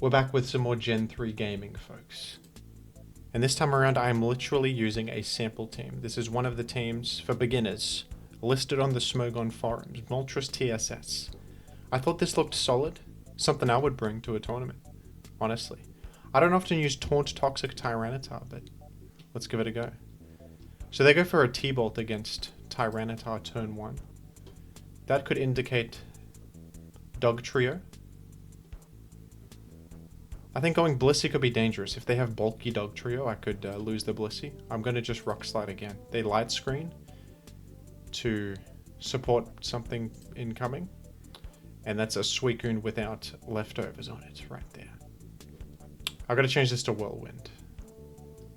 We're back with some more Gen 3 gaming, folks. And this time around, I am literally using a sample team. This is one of the teams for beginners listed on the Smeargle forums, Moltres TSS. I thought this looked solid, something I would bring to a tournament, honestly. I don't often use Taunt Toxic Tyranitar, but let's give it a go. So they go for a T-Bolt against Tyranitar turn 1. That could indicate Dog Trio. I think going Blissey could be dangerous. If they have bulky Dog Trio, I could lose the Blissey. I'm going to just Rock Slide again. They Light Screen to support something incoming. And that's a Suicune without leftovers on it, right there. I've got to change this to Whirlwind.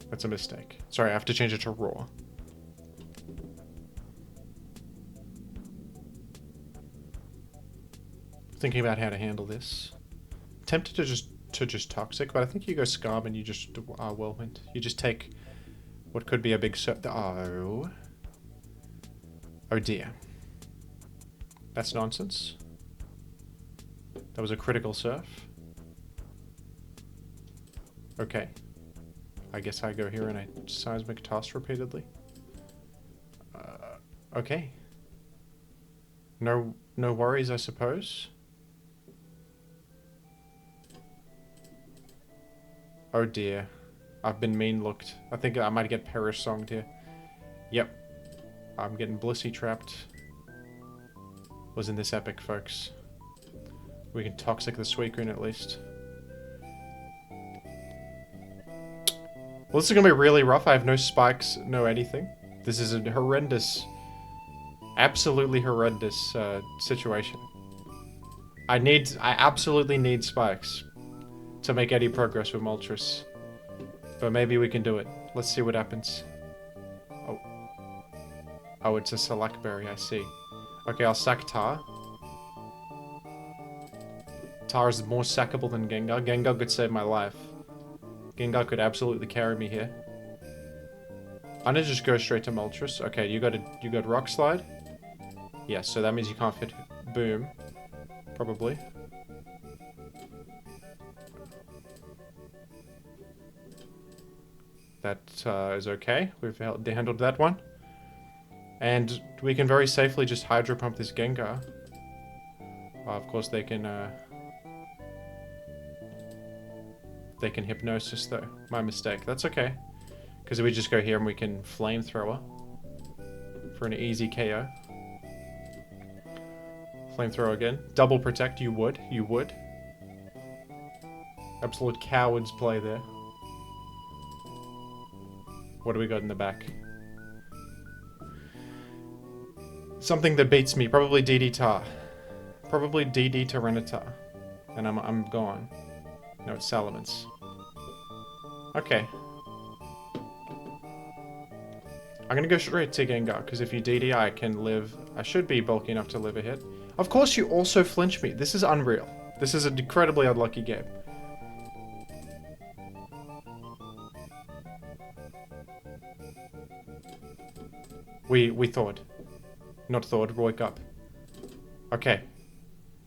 That's a mistake. Sorry, I have to change it to Roar. Thinking about how to handle this. Tempted to just Toxic, but I think you go Scarb and you just Whirlwind. You just take what could be a big oh dear. That's nonsense. That was a critical surf. Okay. I guess I go here and I seismic toss repeatedly. Okay. No worries, I suppose. Oh dear. I've been mean looked. I think I might get Perish Songed here. Yep. I'm getting Blissey trapped. Wasn't this epic, folks? We can Toxic the Suicune at least. Well, this is going to be really rough. I have no spikes, no anything. This is a horrendous, absolutely horrendous situation. I absolutely need spikes to make any progress with Moltres. But maybe we can do it. Let's see what happens. Oh, it's a Select-Berry, I see. Okay, I'll sack Tar. Tar is more sackable than Gengar. Gengar could save my life. Gengar could absolutely carry me here. I'm gonna just go straight to Moltres. Okay, you got Rock Slide? Yes, so that means you can't fit Boom. Probably. That is okay. We've handled that one. And we can very safely just Hydro Pump this Gengar. Of course, they can Hypnosis, though. My mistake. That's okay. Because we just go here and we can Flamethrower for an easy KO. Flamethrower again. Double Protect, you would. You would. Absolute coward's play there. What do we got in the back? Something that beats me. Probably DD Tar. Probably DD Tyranitar. And I'm gone. No, it's Salamence. Okay. I'm gonna go straight to Gengar, because if you DD, I can live. I should be bulky enough to live a hit. Of course, you also flinch me. This is unreal. This is an incredibly unlucky game. We thawed. Not thawed, woke up. Okay.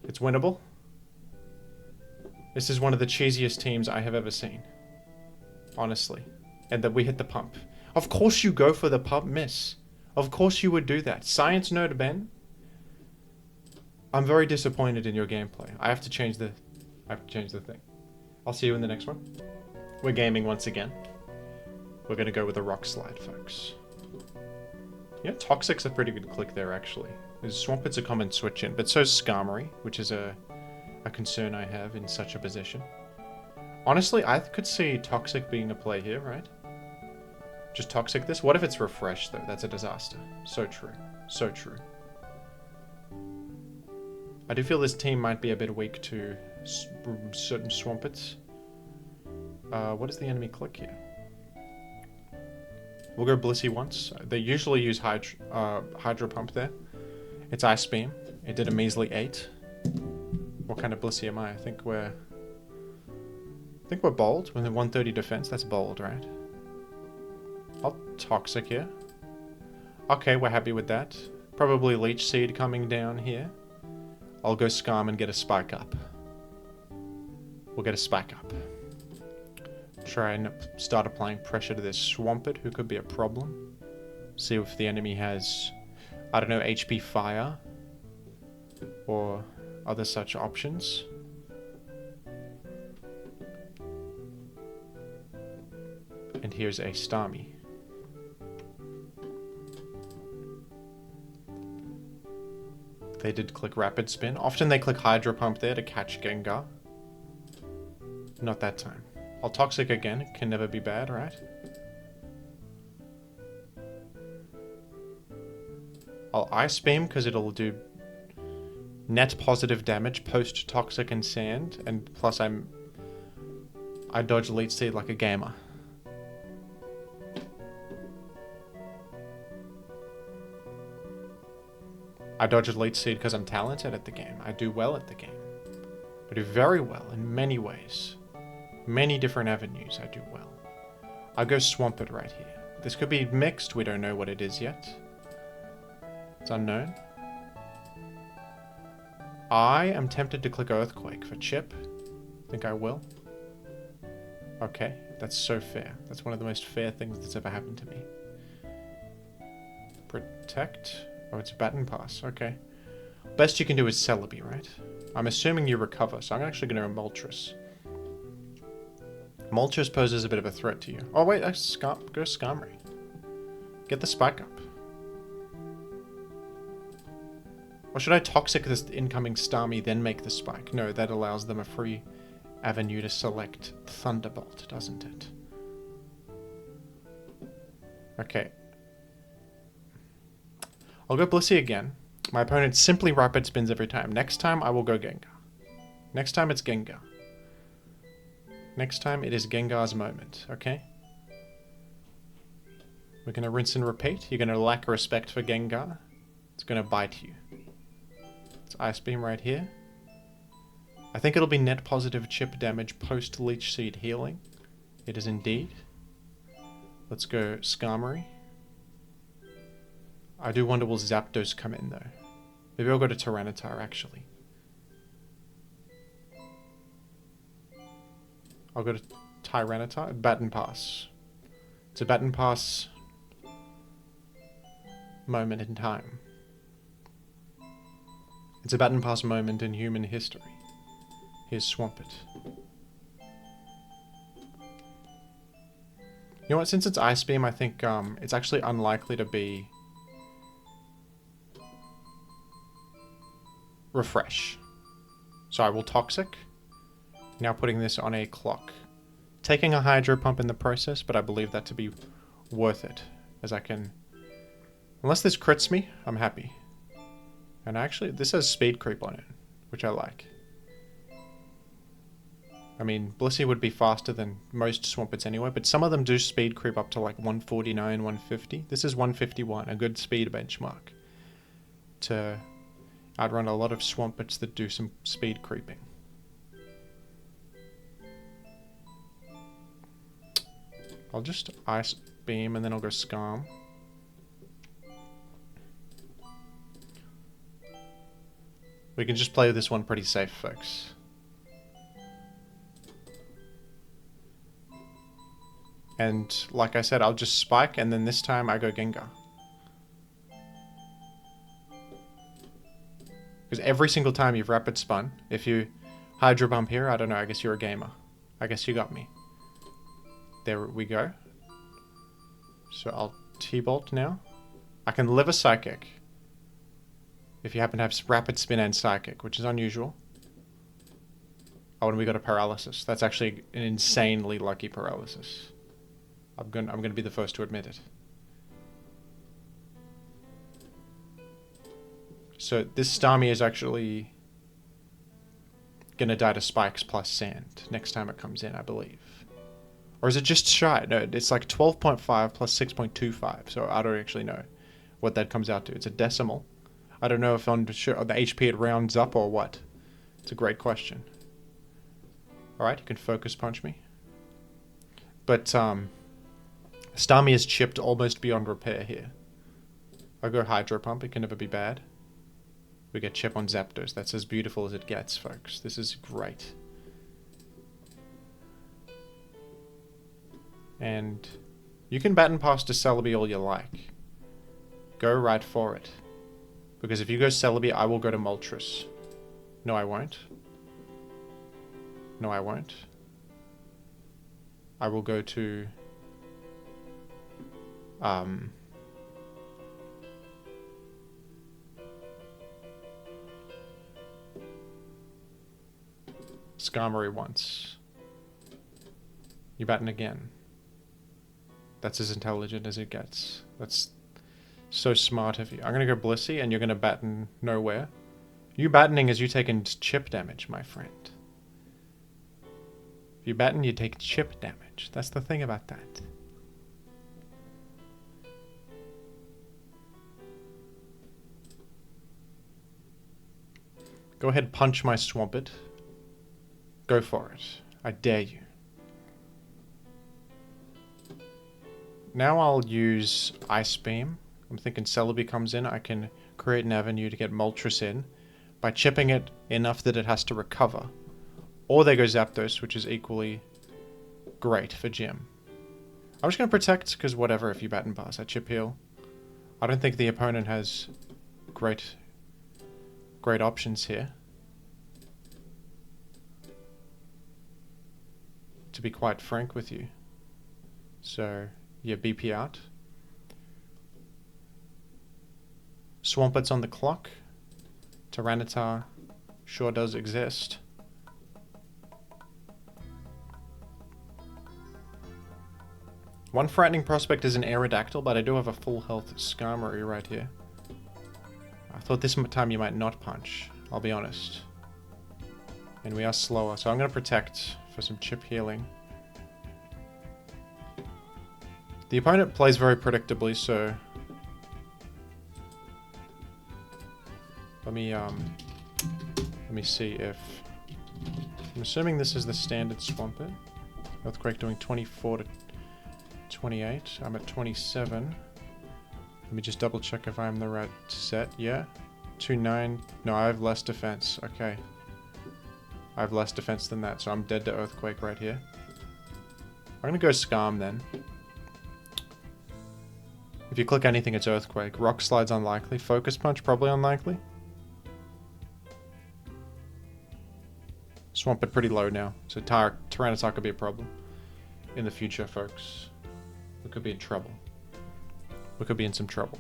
It's winnable. This is one of the cheesiest teams I have ever seen. Honestly. And that we hit the pump. Of course you go for the pump miss. Of course you would do that. Science nerd Ben. I'm very disappointed in your gameplay. I have to change the thing. I'll see you in the next one. We're gaming once again. We're gonna go with a Rock Slide, folks. Yeah, Toxic's a pretty good click there, actually. Swampit's a common switch in, but so's Skarmory, which is a concern I have in such a position. Honestly, I could see Toxic being a play here, right? Just Toxic this? What if it's Refresh, though? That's a disaster. So true. So true. I do feel this team might be a bit weak to certain Swampits. What does the enemy click here? We'll go Blissey once. They usually use Hydro Pump there. It's Ice Beam. It did a measly 8. What kind of Blissey am I? I think we're bold. With a 130 defense, that's bold, right? I'll Toxic here. Okay, we're happy with that. Probably Leech Seed coming down here. I'll go Skarm and get a Spike up. We'll get a spike up. Try and start applying pressure to this Swampert, who could be a problem. See if the enemy has, I don't know, HP Fire or other such options. And here's a Starmie. They did click Rapid Spin. Often they click Hydro Pump there to catch Gengar. Not that time. I'll Toxic again. It can never be bad, right? I'll Ice Beam because it'll do net positive damage post Toxic and Sand, and plus I dodge Leech Seed like a gamer. I dodge a Leech Seed because I'm talented at the game. I do well at the game. I do very well in many ways. Many different avenues I do well. I'll go Swampert right here. This could be mixed. We don't know what it is yet. It's unknown. I am tempted to click Earthquake for Chip. Think I will. Okay, that's so fair. That's one of the most fair things that's ever happened to me. Protect. Oh, it's a Baton Pass. Okay. Best you can do is Celebi, right? I'm assuming you recover, so I'm actually going to Moltres. Moltres poses a bit of a threat to you. Oh, wait, go Skarmory. Get the spike up. Or should I Toxic this incoming Starmie, then make the spike? No, that allows them a free avenue to select Thunderbolt, doesn't it? Okay. I'll go Blissey again. My opponent simply Rapid Spins every time. Next time, I will go Gengar. Next time, it's Gengar. Next time, it is Gengar's moment, okay? We're going to rinse and repeat. You're going to lack respect for Gengar. It's going to bite you. It's Ice Beam right here. I think it'll be net positive chip damage post Leech Seed healing. It is indeed. Let's go Skarmory. I do wonder will Zapdos come in though. Maybe I'll go to Tyranitar actually. I'll go to Tyranitar. Baton Pass. It's a Baton Pass moment in time. It's a Baton Pass moment in human history. Here's Swampert. You know what? Since it's Ice Beam, I think it's actually unlikely to be Refresh. So I will Toxic. Now putting this on a clock. Taking a Hydro Pump in the process, but I believe that to be worth it. As I can... Unless this crits me, I'm happy. And actually, this has Speed Creep on it, which I like. I mean, Blissey would be faster than most Swamperts anyway, but some of them do Speed Creep up to like 149, 150. This is 151, a good speed benchmark. To outrun a lot of Swamperts that do some speed creeping. I'll just Ice Beam and then I'll go Skarm. We can just play this one pretty safe, folks. And like I said, I'll just Spike and then this time I go Gengar. Because every single time you've Rapid Spun, if you Hydro Bump here, I don't know, I guess you're a gamer. I guess you got me. There we go. So I'll T-Bolt now. I can live a Psychic. If you happen to have Rapid Spin and Psychic, which is unusual. Oh, and we got a Paralysis. That's actually an insanely lucky Paralysis. I'm gonna be the first to admit it. So this Starmie is actually gonna die to Spikes plus Sand next time it comes in, I believe. Or is it just shy? No, it's like 12.5 plus 6.25, so I don't actually know what that comes out to. It's a decimal. I don't know if on the HP it rounds up or what. It's a great question. Alright, you can Focus Punch me. But, Starmie is chipped almost beyond repair here. I'll go Hydro Pump, it can never be bad. We get Chip on Zapdos. That's as beautiful as it gets, folks. This is great. And you can baton pass to Celebi all you like. Go right for it. Because if you go Celebi, I will go to Moltres. No, I won't. No, I won't. I will go to... Skarmory once. You baton again. That's as intelligent as it gets. That's so smart of you. I'm gonna go Blissey and you're gonna baton nowhere. You battening is you taking chip damage, my friend. If you baton, you take chip damage. That's the thing about that. Go ahead, punch my Swampert. Go for it. I dare you. Now I'll use Ice Beam. I'm thinking Celebi comes in. I can create an avenue to get Moltres in by chipping it enough that it has to recover. Or they go Zapdos, which is equally great for Gym. I'm just going to protect, because whatever if you baton pass. I chip heal. I don't think the opponent has great options here. To be quite frank with you. So, yeah, BP out. Swampert's on the clock. Tyranitar sure does exist. One frightening prospect is an Aerodactyl, but I do have a full health Skarmory right here. I thought this time you might not punch, I'll be honest. And we are slower, so I'm going to protect for some chip healing. The opponent plays very predictably, so let me see if I'm assuming this is the standard Swampert. Earthquake doing 24 to 28. I'm at 27. Let me just double check if I'm the right set. Yeah. 2-9. No, I have less defense. Okay. I have less defense than that, so I'm dead to Earthquake right here. I'm gonna go Skarm then. If you click anything, it's Earthquake. Rock Slide's unlikely. Focus Punch, probably unlikely. Swampert pretty low now, so Tyranitar could be a problem in the future, folks. We could be in trouble. We could be in some trouble.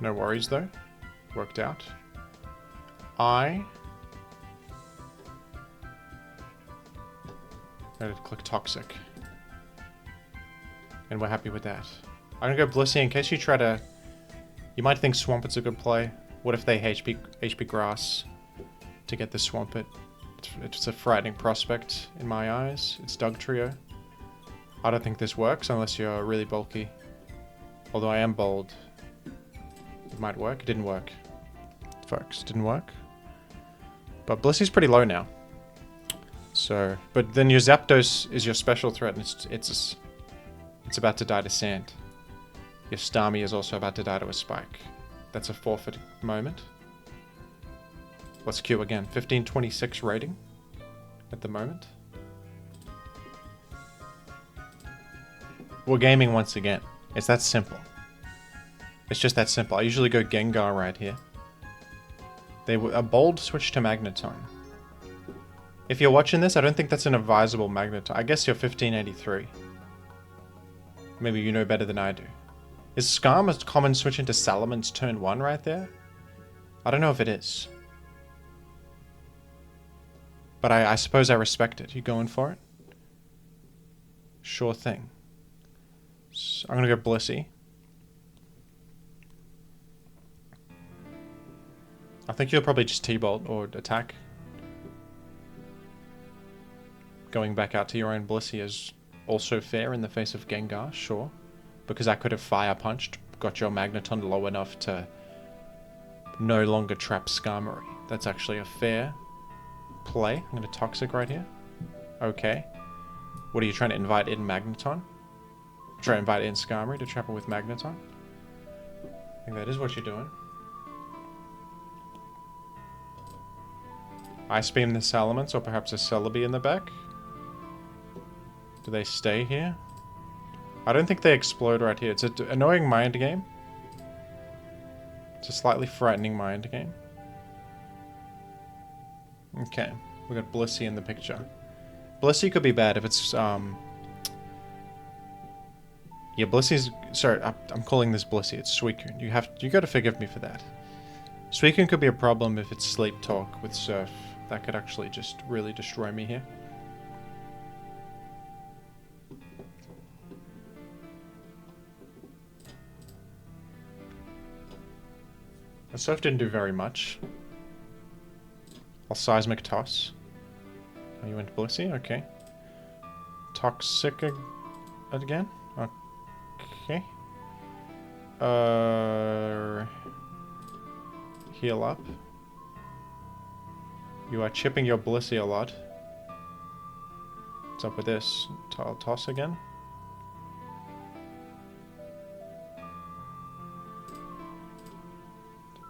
No worries though. Worked out. I'm gonna click Toxic. And we're happy with that. I'm gonna go Blissey in case you try to... You might think Swampert's a good play. What if they HP Grass to get the Swampert? It's a frightening prospect in my eyes. It's Dugtrio. I don't think this works unless you're really bulky. Although I am bold. It might work. It didn't work. Folks, it didn't work. But Blissey's pretty low now. So, but then your Zapdos is your special threat and it's about to die to sand. Your Starmie is also about to die to a spike. That's a forfeit moment. Let's queue again. 1526 rating at the moment. We're gaming once again. It's that simple. It's just that simple. I usually go Gengar right here. A bold switch to Magneton. If you're watching this, I don't think that's an advisable Magneton. I guess you're 1583. Maybe you know better than I do. Is Skarm a common switch into Salamence turn 1 right there? I don't know if it is. But I suppose I respect it. You going for it? Sure thing. So I'm going to go Blissey. I think you'll probably just T-Bolt or attack. Going back out to your own Blissey is also fair in the face of Gengar, sure. Because I could have Fire Punched, got your Magneton low enough to no longer trap Skarmory. That's actually a fair play. I'm going to Toxic right here. Okay. What are you trying to invite in Magneton? Try to invite in Skarmory to trap it with Magneton? I think that is what you're doing. Ice Beam the Salamence, or perhaps a Celebi in the back? Do they stay here? I don't think they explode right here. It's an annoying mind game. It's a slightly frightening mind game. Okay, we got Blissey in the picture. Blissey could be bad if it's, yeah, Blissey's, sorry, I'm calling this Blissey, it's Suicune. You gotta forgive me for that. Suicune could be a problem if it's Sleep Talk with Surf. That could actually just really destroy me here. The Surf didn't do very much. I'll Seismic Toss. Oh, you went Blissey? Okay. Toxic again? Okay. Heal up. You are chipping your Blissey a lot. What's up with this? I'll toss again.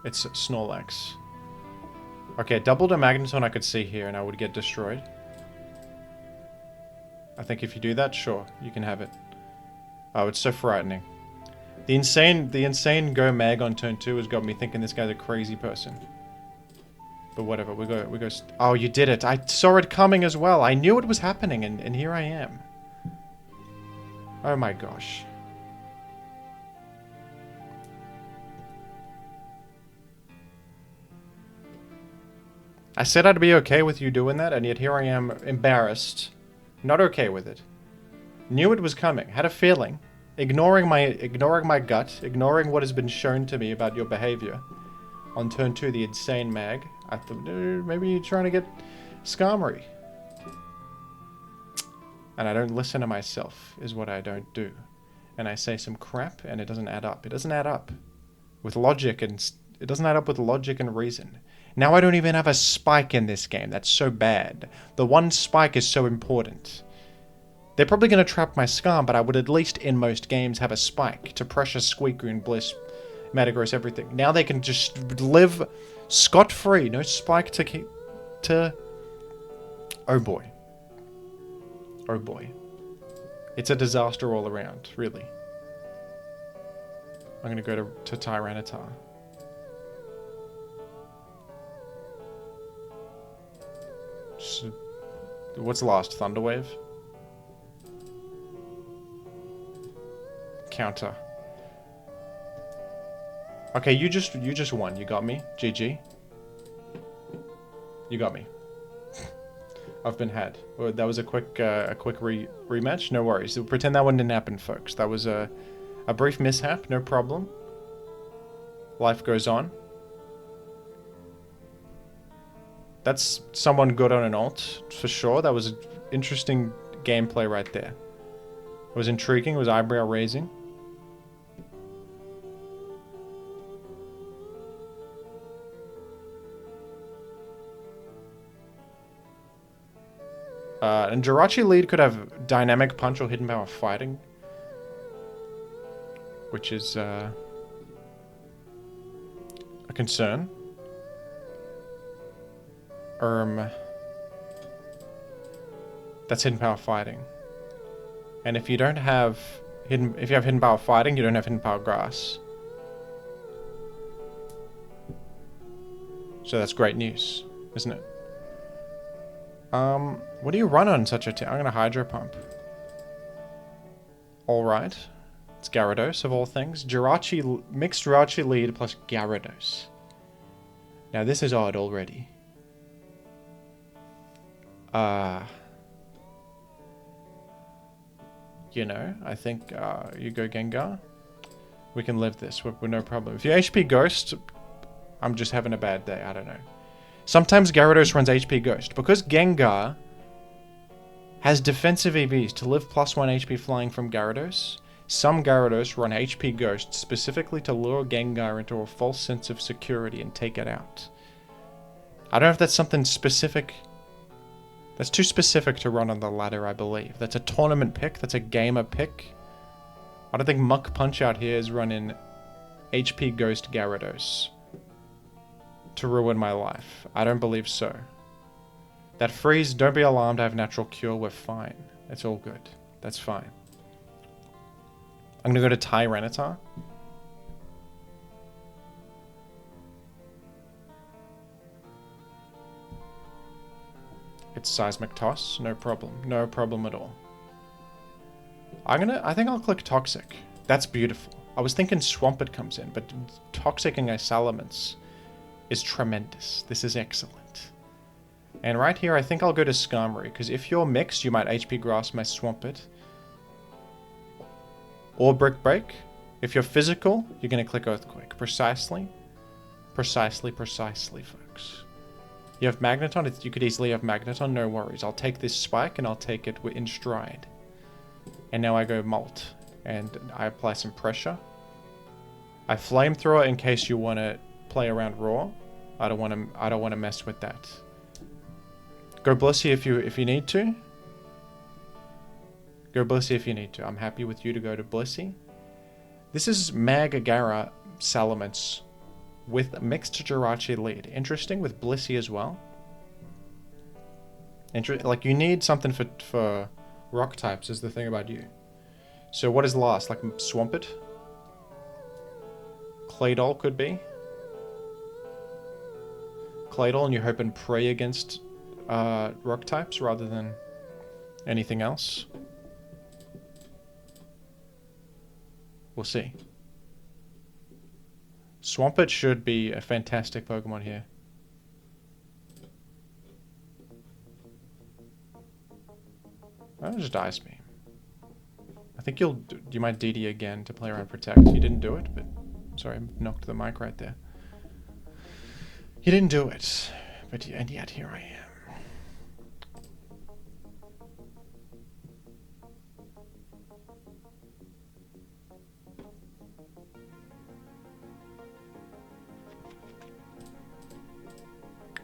It's Snorlax. Okay, doubled a Magneton I could see here and I would get destroyed. I think if you do that, sure, you can have it. Oh, it's so frightening. The insane go mag on turn 2 has got me thinking this guy's a crazy person. But whatever, we go. Oh, you did it. I saw it coming as well. I knew it was happening, and here I am. Oh my gosh. I said I'd be okay with you doing that, and yet here I am, embarrassed. Not okay with it. Knew it was coming. Had a feeling. Ignoring my gut. Ignoring what has been shown to me about your behavior. On turn 2, the insane mag. I thought, maybe you're trying to get Skarmory. And I don't listen to myself, is what I don't do. And I say some crap, and it doesn't add up. It doesn't add up. With logic, and it doesn't add up with logic and reason. Now I don't even have a spike in this game. That's so bad. The one spike is so important. They're probably going to trap my Skarm, but I would at least in most games have a spike to pressure Squeakoon, Bliss, Metagross, everything. Now they can just live scot-free. No spike to keep... Oh boy. Oh boy. It's a disaster all around, really. I'm going to go to Tyranitar. What's last? Thunderwave? Counter. Okay, you just won. You got me. GG. You got me. I've been had. Well, that was a quick rematch. No worries. Pretend that one didn't happen, folks. That was a brief mishap. No problem. Life goes on. That's someone good on an ult, for sure. That was interesting gameplay right there. It was intriguing. It was eyebrow raising. And Jirachi lead could have dynamic punch or hidden power fighting, which is a concern. That's hidden power fighting. And if you don't have if you have hidden power fighting, you don't have hidden power grass. So that's great news, isn't it? What do you run on such a team? I'm gonna Hydro Pump. Alright. It's Gyarados of all things. Mixed Jirachi lead plus Gyarados. Now this is odd already. You know, I think you go Gengar. We can live this with no problem. If you HP Ghost, I'm just having a bad day. I don't know. Sometimes Gyarados runs HP Ghost. Because Gengar has defensive EVs to live +1 HP flying from Gyarados, some Gyarados run HP Ghost specifically to lure Gengar into a false sense of security and take it out. I don't know if that's something specific. That's too specific to run on the ladder, I believe. That's a tournament pick. That's a gamer pick. I don't think Muck Punch out here is running HP Ghost Gyarados to ruin my life. I don't believe so. That freeze, don't be alarmed, I have natural cure, we're fine. It's all good. That's fine. I'm gonna go to Tyranitar. It's Seismic Toss, no problem. No problem at all. I think I'll click Toxic. That's beautiful. I was thinking Swampert comes in, but Toxicing a Salamence is tremendous. This is excellent. And right here, I think I'll go to Skarmory, because if you're mixed, you might HP Grass my Swampert. Or Brick Break. If you're physical, you're going to click Earthquake. Precisely. Precisely, folks. You have Magneton? You could easily have Magneton, no worries. I'll take this Spike, and I'll take it in stride. And now I go Molt. And I apply some pressure. I Flamethrower in case you want to play around Raw. I don't want to mess with that. Go Blissey if you need to. Go Blissey if you need to. I'm happy with you to go to Blissey. This is Mega Salamence with mixed Jirachi lead. Interesting with Blissey as well. Like you need something for rock types is the thing about you. So what is last? Like Swampert? Claydol could be. Claydol, and you hope and pray against rock types rather than anything else. We'll see. Swampert should be a fantastic Pokemon here. I'll just Ice Beam. I think you might DD again to play around Protect. You didn't do it, but sorry, I knocked the mic right there. You didn't do it, and yet here I am.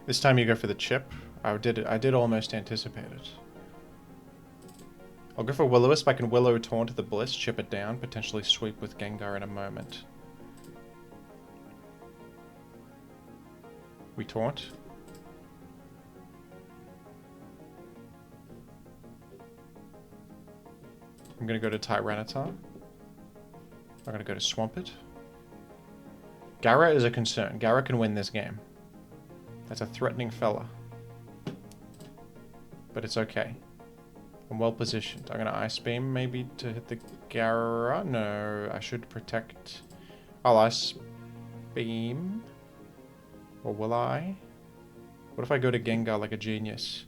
This time you go for the chip. I did almost anticipate it. I'll go for Will-O-Wisp. I can Willow Taunt the Bliss, chip it down, potentially sweep with Gengar in a moment. We Taunt. I'm gonna go to Tyranitar. I'm gonna go to Swampert. Gara is a concern. Gara can win this game. That's a threatening fella. But it's okay. I'm well positioned. I'm gonna Ice Beam maybe to hit the Gara. No, I should Protect. I'll Ice Beam. Or will I? What if I go to Gengar like a genius?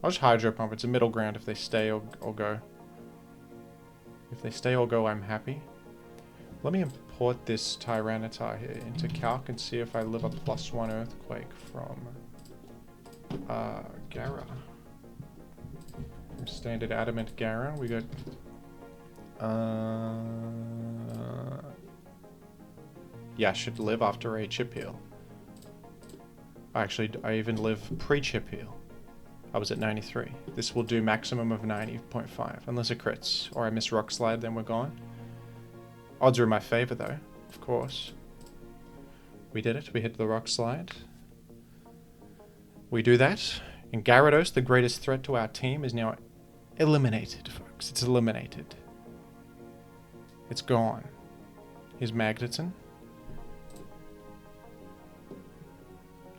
I'll just Hydro Pump. It's a middle ground. If they stay or go. If they stay or go, I'm happy. Let me import this Tyranitar here into Calc and see if I live a +1 Earthquake from Gara. Standard Adamant Gara. We got yeah, I should live after a chip heal. Actually, I even live pre-chip heal. I was at 93. This will do maximum of 90.5. Unless it crits. Or I miss Rock Slide, then we're gone. Odds are in my favor, though. Of course. We did it. We hit the Rock Slide. We do that. And Gyarados, the greatest threat to our team, is now eliminated, folks. It's eliminated. It's gone. Here's Magneton.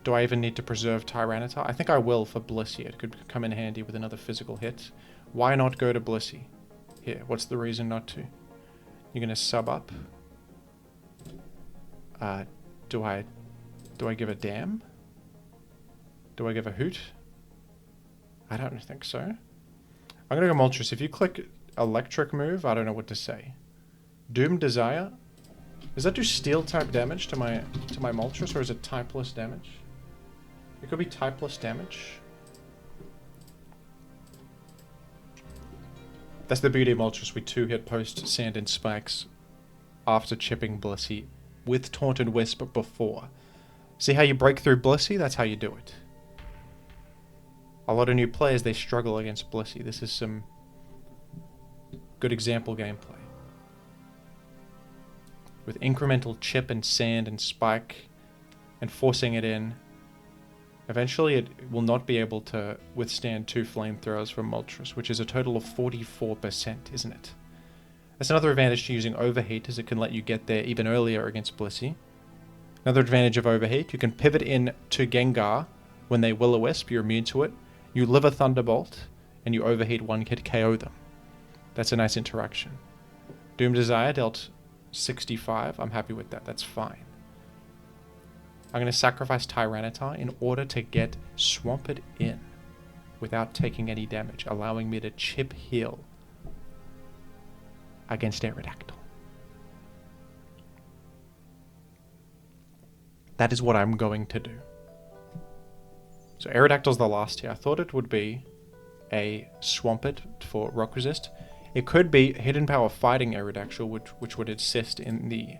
Do I even need to preserve Tyranitar? I think I will for Blissey. It could come in handy with another physical hit. Why not go to Blissey? Here, what's the reason not to? You're gonna sub up. Do I give a damn? Do I give a hoot? I don't think so. I'm gonna go Moltres. If you click Electric move, I don't know what to say. Doom Desire. Does that do Steel type damage to my Moltres, or is it typeless damage? It could be typeless damage. That's the beauty of Moltres. We 2-hit post Sand and Spikes after chipping Blissey with Taunt and Wisp before. See how you break through Blissey? That's how you do it. A lot of new players, they struggle against Blissey. This is some good example gameplay. With incremental chip and Sand and Spike and forcing it in. Eventually it will not be able to withstand 2 flamethrowers from Moltres, which is a total of 44%, isn't it? That's another advantage to using Overheat, is it can let you get there even earlier against Blissey. Another advantage of Overheat, you can pivot in to Gengar when they Will-O-Wisp, you're immune to it. You live a Thunderbolt, and you Overheat 1 hit KO them. That's a nice interaction. Doom Desire dealt 65, I'm happy with that, that's fine. I'm going to sacrifice Tyranitar in order to get Swampert in without taking any damage, allowing me to chip heal against Aerodactyl. That is what I'm going to do. So Aerodactyl's the last here. I thought it would be a Swampert for Rock Resist. It could be Hidden Power Fighting Aerodactyl, which would assist in the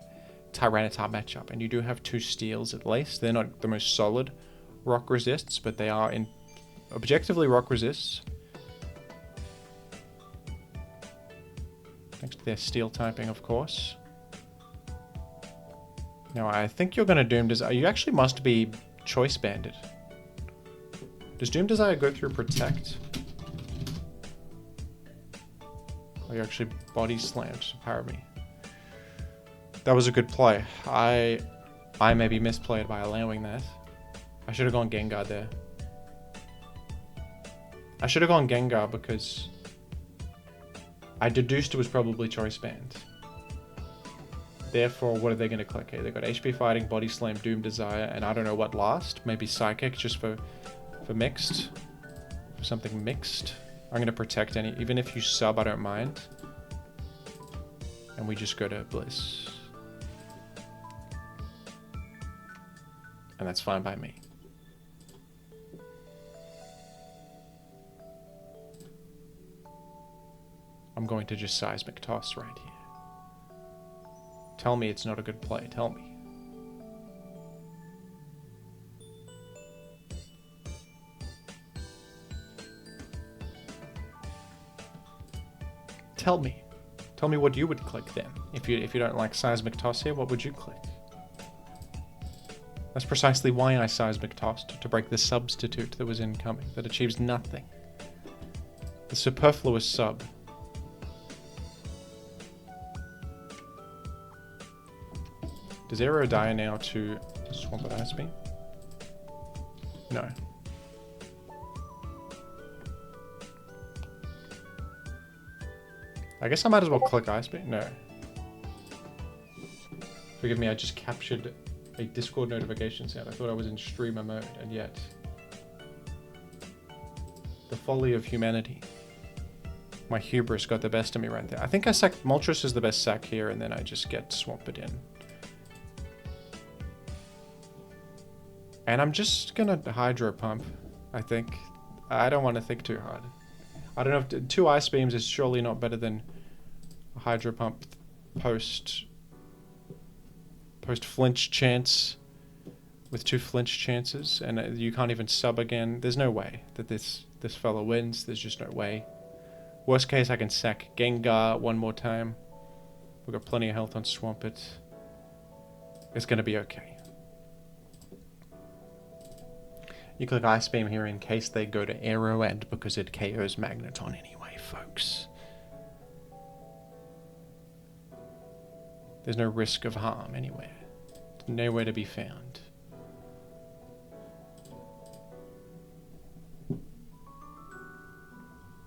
Tyranitar matchup. And you do have 2 steals at least. They're not the most solid Rock Resists, but they are in objectively Rock Resists. Thanks to their Steel typing, of course. Now, I think you're going to Doom Desire. You actually must be Choice Banded. Does Doom Desire go through Protect? Or you actually Body Slammed to power me? That was a good play. I maybe misplayed by allowing that. I should have gone Gengar there. I should have gone Gengar because I deduced it was probably Choice Band. Therefore, what are they going to click here? They've got HP Fighting, Body Slam, Doom Desire, and I don't know what last. Maybe Psychic, just for mixed. For something mixed. I'm going to protect any... Even if you sub, I don't mind. And we just go to Bliss. And that's fine by me. I'm going to just Seismic Toss right here. Tell me it's not a good play. Tell me. Tell me. Tell me what you would click then. If you don't like Seismic Toss here, what would you click? That's precisely why I Seismic Tossed, to break the substitute that was incoming, that achieves nothing. The superfluous sub. Does Aero die now to Swampert Ice Beam? No. I guess I might as well click Ice Beam. No. Forgive me, I just captured a Discord notification sound. I thought I was in streamer mode, and yet... The folly of humanity. My hubris got the best of me right there. I think I sack... Moltres is the best sack here, and then I just get Swampert in. And I'm just gonna Hydro Pump, I think. I don't want to think too hard. I don't know if 2 Ice Beams is surely not better than a Hydro Pump post flinch chance with 2 flinch chances, and you can't even sub again. There's no way that this fellow wins. There's just no way. Worst case, I can sack Gengar one more time. We've got plenty of health on Swampert. It's gonna be okay. You click Ice Beam here in case they go to Aero and because it KOs Magneton anyway, folks. There's no risk of harm anywhere. Nowhere to be found.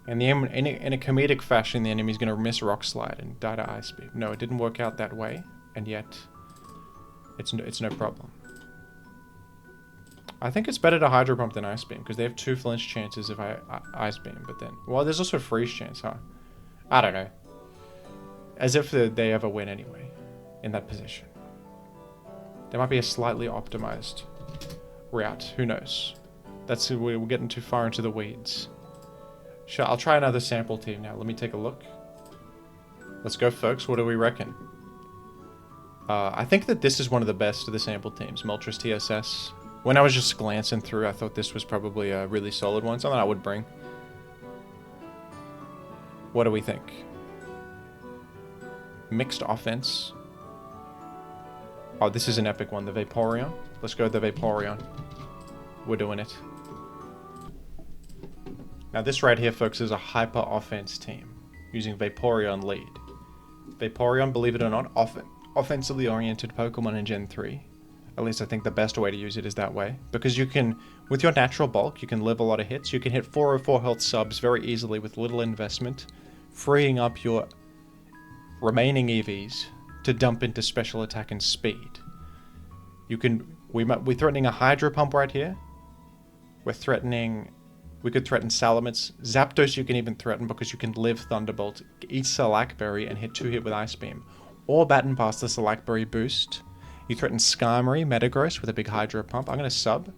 And in a comedic fashion, the enemy's going to miss Rock Slide and die to Ice Beam. No, it didn't work out that way, and yet it's no problem. I think it's better to Hydro Pump than Ice Beam, because they have 2 flinch chances if I Ice Beam, but then... Well, there's also a freeze chance, huh? I don't know. As if they ever win anyway, in that position. There might be a slightly optimized route, who knows? We're getting too far into the weeds. Sure, I'll try another sample team now. Let me take a look. Let's go, folks. What do we reckon? I think that this is one of the best of the sample teams, Moltres TSS. When I was just glancing through, I thought this was probably a really solid one, something I would bring. What do we think? Mixed offense. Oh, this is an epic one. The Vaporeon. Let's go the Vaporeon. We're doing it. Now this right here, folks, is a hyper offense team using Vaporeon lead. Vaporeon, believe it or not, offensively oriented Pokemon in Gen 3. At least I think the best way to use it is that way. Because you can, with your natural bulk, you can live a lot of hits. You can hit 404 health subs very easily with little investment, freeing up your remaining EVs to dump into special attack and speed. You can, we're threatening a Hydro Pump right here. We could threaten Salamence. Zapdos you can even threaten because you can live Thunderbolt, eat Salakberry, and hit 2-hit with Ice Beam. Or batten past the Salakberry boost. You threaten Skarmory, Metagross with a big Hydro Pump. I'm going to sub.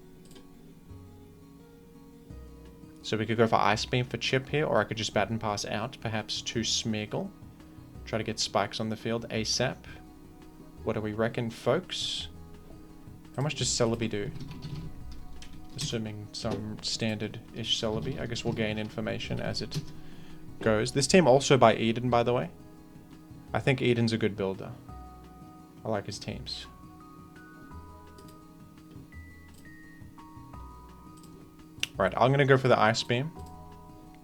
So we could go for Ice Beam for Chip here, or I could just batten pass out, perhaps to Smeargle. Try to get spikes on the field ASAP. What do we reckon, folks? How much does Celebi do? Assuming some standard-ish Celebi. I guess we'll gain information as it goes. This team also by Eden, by the way. I think Eden's a good builder. I like his teams. Right, I'm going to go for the Ice Beam.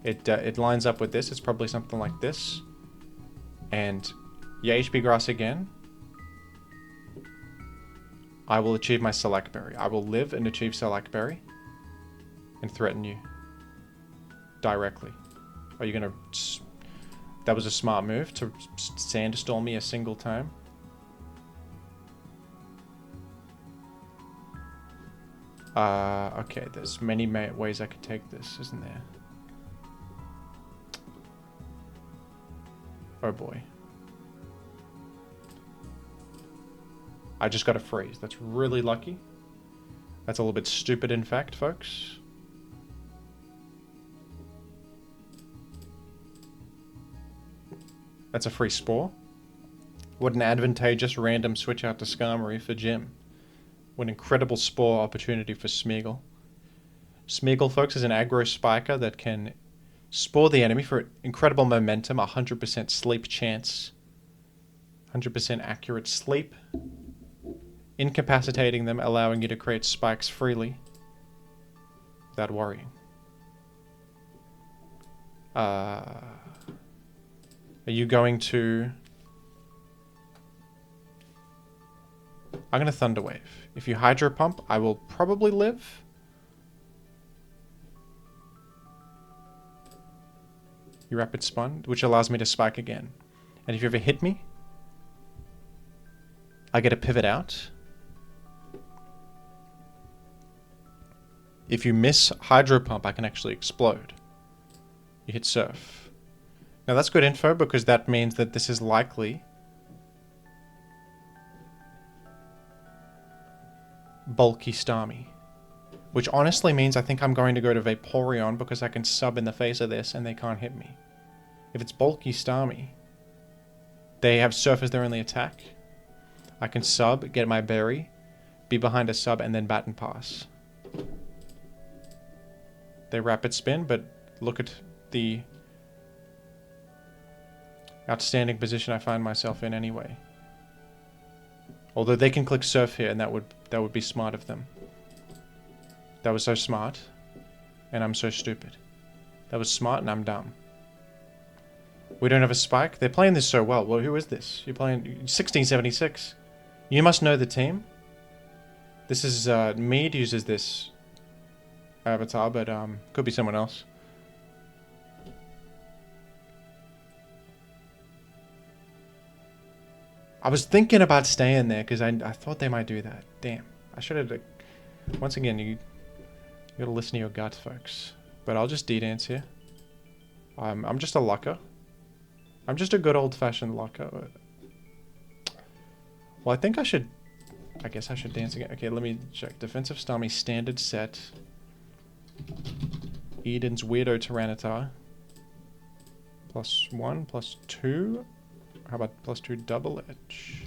It lines up with this. It's probably something like this. And yeah, HP Grass again. I will achieve my Salakberry. I will live and achieve Salakberry. And threaten you. Directly. Are you going to... That was a smart move to Sandstorm me a single time. Okay, there's many ways I could take this, isn't there? Oh boy. I just got a freeze. That's really lucky. That's a little bit stupid, in fact, folks. That's a free Spore. What an advantageous random switch out to Skarmory for Gym. What an incredible Spore opportunity for Smeargle. Smeargle, folks, is an aggro spiker that can Spore the enemy for incredible momentum, 100% sleep chance, 100% accurate sleep, incapacitating them, allowing you to create spikes freely without worrying. Are you going to... I'm going to Thunder Wave. If you Hydro Pump, I will probably live. You Rapid Spun, which allows me to spike again. And if you ever hit me, I get a Pivot out. If you miss Hydro Pump, I can actually explode. You hit Surf. Now that's good info because that means that this is likely bulky Starmie. Which honestly means I think I'm going to go to Vaporeon because I can sub in the face of this and they can't hit me. If it's bulky Starmie, they have Surf as their only attack. I can sub, get my berry, be behind a sub, and then batten pass. They Rapid Spin, but look at the outstanding position I find myself in anyway. Although they can click Surf here, and that would be smart of them. That was so smart, and I'm so stupid. That was smart, and I'm dumb. We don't have a spike. They're playing this so well. Well, who is this? You're playing 1676. You must know the team. This is Mead uses this avatar, but could be someone else. I was thinking about staying there because I thought they might do that. Damn. I should have... Once again, you gotta listen to your guts, folks. But I'll just D-dance here. I'm just a lucker. I'm just a good old-fashioned lucker. Well, I think I should... I guess I should dance again. Okay, let me check. Defensive Starmie standard set. Eden's Weirdo Tyranitar. +1, +2. How about +2 double edge?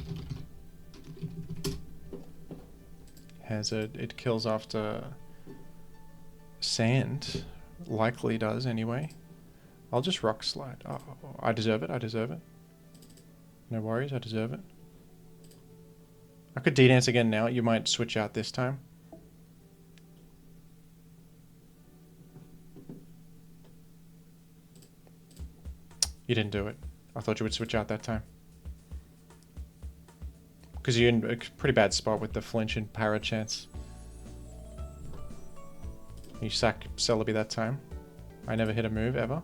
It kills after sand. Likely does anyway. I'll just Rock Slide. Oh, I deserve it. I deserve it. No worries, I deserve it. I could D-Dance again now. You might switch out this time. You didn't do it. I thought you would switch out that time. Because you're in a pretty bad spot with the flinch and para chance. You sack Celebi that time. I never hit a move, ever.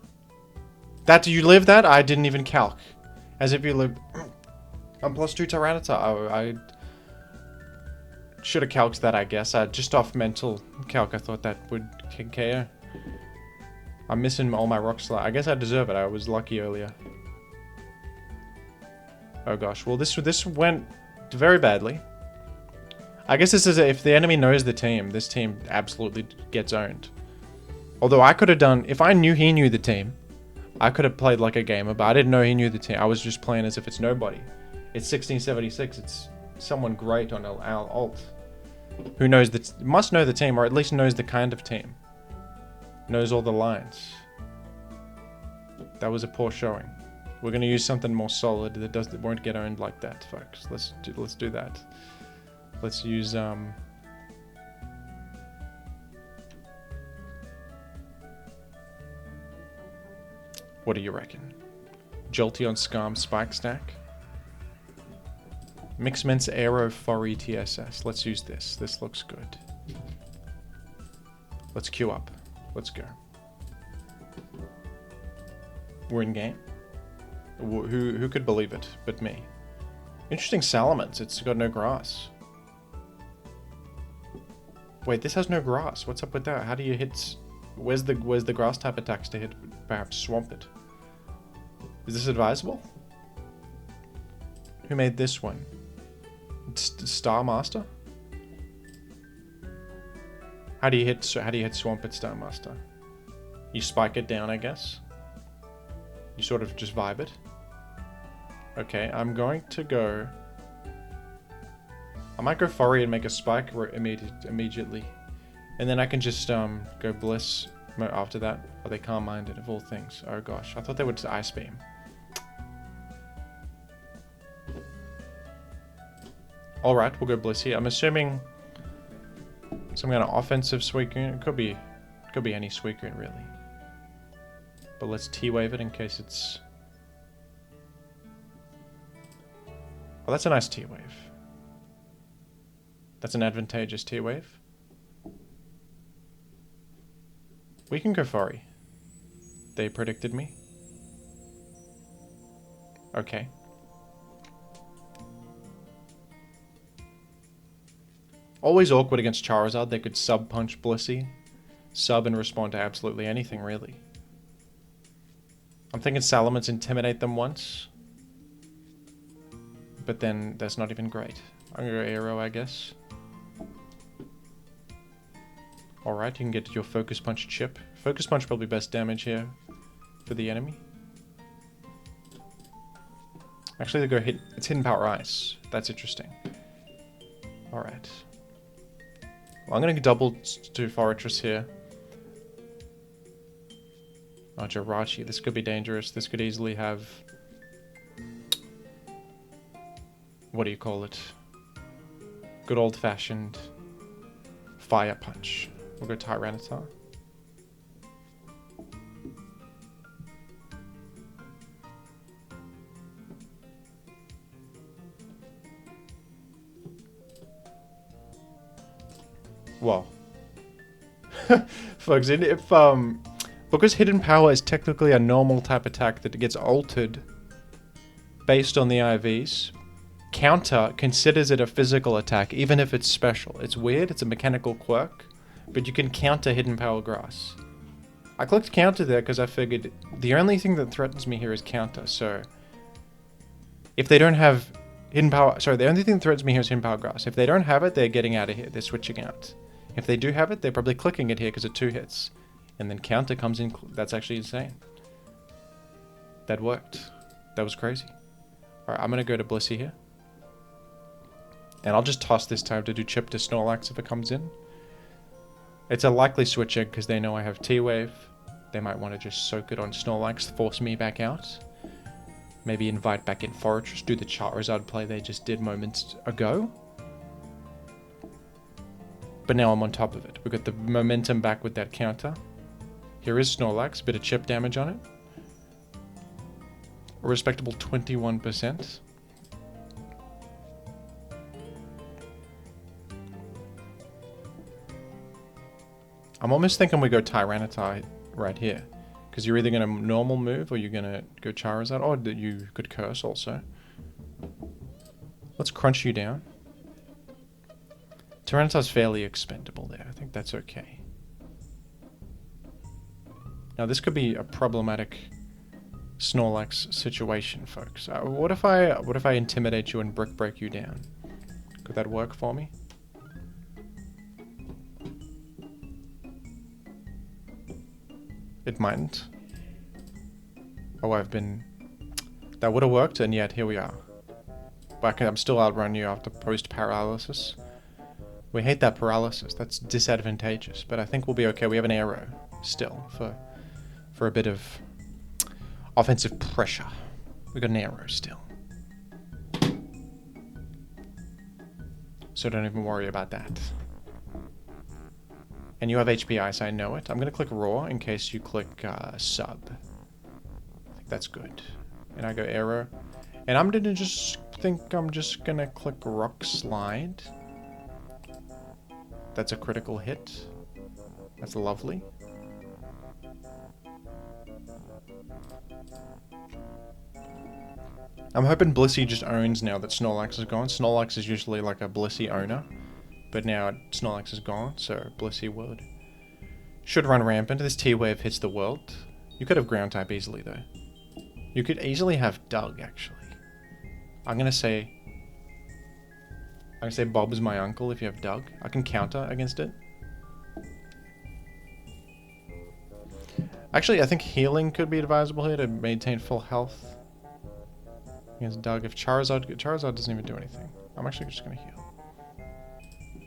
That, you live that? I didn't even calc. As if you lived... I'm +2 Tyranitar. I should have calced that, I guess. Just off mental calc, I thought that would KO. I'm missing all my rock slide. I guess I deserve it. I was lucky earlier. Oh gosh. Well, this went very badly. I guess this is if the enemy knows the team, this team absolutely gets owned. Although I could have done, if I knew he knew the team, I could have played like a gamer, but I didn't know he knew the team. I was just playing as if it's nobody. It's 1676. It's someone great on our alt. Who knows must know the team, or at least knows the kind of team. Knows all the lines. That was a poor showing. We're going to use something more solid that won't get owned like that, folks. Let's do that. Let's use what do you reckon? Jolteon Skarm Spike Stack. MixMence Aero Forre TSS. Let's use this. This looks good. Let's queue up. Let's go. We're in game. Who could believe it but me? Interesting Salamence. It's got no grass. Wait, this has no grass. What's up with that? How do you hit... Where's the grass type attacks to hit? Perhaps swamp it. Is this advisable? Who made this one? Starmaster? How do you hit swamp at Starmaster? You spike it down, I guess. You sort of just vibe it. Okay, I'm going to go... I might go Forre and make a spike immediately. And then I can just go Bliss after that. Oh, they Calm Minded of all things. Oh gosh, I thought they would Ice Beam. Alright, we'll go Bliss here. I'm assuming some kind of offensive Suicune. It could be any Suicune really. But let's T-Wave it in case it's... Oh, that's a nice T-Wave. That's an advantageous T-Wave. We can go Forre. They predicted me. Okay. Always awkward against Charizard. They could sub-punch Blissey. Sub and respond to absolutely anything, really. I'm thinking Salamence intimidate them once. But then that's not even great. I'm gonna go Aero, I guess. Alright, you can get your Focus Punch chip. Focus Punch probably best damage here for the enemy. Actually, they go hit. It's Hidden Power Ice. That's interesting. Alright. Well, I'm going to double to Forretress here. Oh, Jirachi. This could be dangerous. This could easily have... What do you call it? Good old-fashioned Fire Punch. We'll go Tyranitar. Whoa. Folks, because Hidden Power is technically a normal type attack that gets altered based on the IVs, Counter considers it a physical attack, even if it's special. It's weird, it's a mechanical quirk, but you can counter Hidden Power Grass. I clicked Counter there because I figured the only thing that threatens me here is Counter, so if they don't have Hidden Power... Sorry, the only thing that threatens me here is Hidden Power Grass. If they don't have it, they're getting out of here. They're switching out. If they do have it, they're probably clicking it here because of 2 hits. And then Counter comes in. That's actually insane. That worked. That was crazy. Alright, I'm going to go to Blissey here. And I'll just toss this time to do Chip to Snorlax if it comes in. It's a likely switching because they know I have T-Wave. They might want to just soak it on Snorlax, force me back out. Maybe invite back in Forretress, do the Charizard play they just did moments ago. but now I'm on top of it. We got the momentum back with that counter. Here is Snorlax, a bit of chip damage on it. A respectable 21%. I'm almost thinking we go Tyranitar right here. Because you're either going to normal move or you're going to go Charizard. Or you could Curse also. Let's crunch you down. Tyranitar's fairly expendable there. I think that's okay. Now this could be a problematic Snorlax situation, folks. What if I intimidate you and brick break you down? Could that work for me? It mightn't. Oh, that would have worked, and yet here we are. But I'm still outrunning you after post-paralysis. We hate that paralysis. That's disadvantageous. But I think we'll be okay. We have an arrow still for a bit of offensive pressure. We got an arrow still. So don't even worry about that. And you have HP Ice, I know it. I'm going to click Raw in case you click Sub. I think that's good. And I go Arrow. And I'm going to just going to click Rock Slide. That's a critical hit. That's lovely. I'm hoping Blissey just owns now that Snorlax is gone. Snorlax is usually like a Blissey owner. But now Snorlax is gone, so Blissey would. Should run rampant. This T-Wave hits the world. You could have ground type easily though. You could easily have Doug actually. I'm gonna say Bob's my uncle if you have Doug. I can counter against it. Actually, I think healing could be advisable here to maintain full health. Against Doug. If Charizard doesn't even do anything. I'm actually just gonna heal.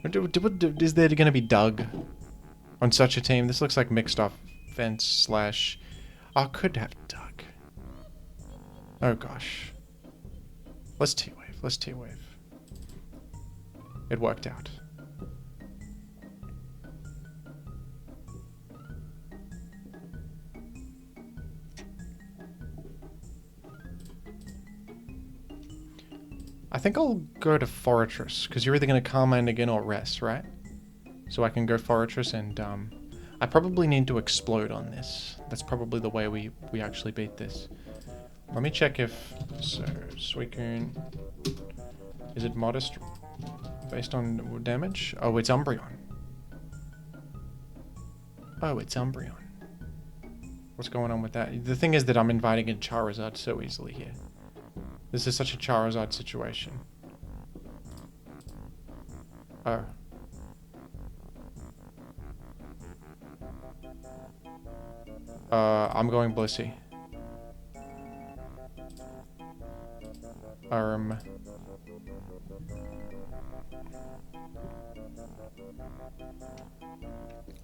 Is there going to be Doug on such a team? This looks like mixed offense slash... Oh, could have Doug. Oh gosh. Let's T-Wave. Let's T-Wave. It worked out. I think I'll go to Fortress, because you're either going to Calm-Mind again or Rest, right? So I can go Fortress and, I probably need to Explode on this. That's probably the way we actually beat this. Let me check if... So, Suicune... Is it modest based on damage? Oh, it's Umbreon. Oh, it's Umbreon. What's going on with that? The thing is that I'm inviting in Charizard so easily here. This is such a Charizard situation. Oh. I'm going Blissey.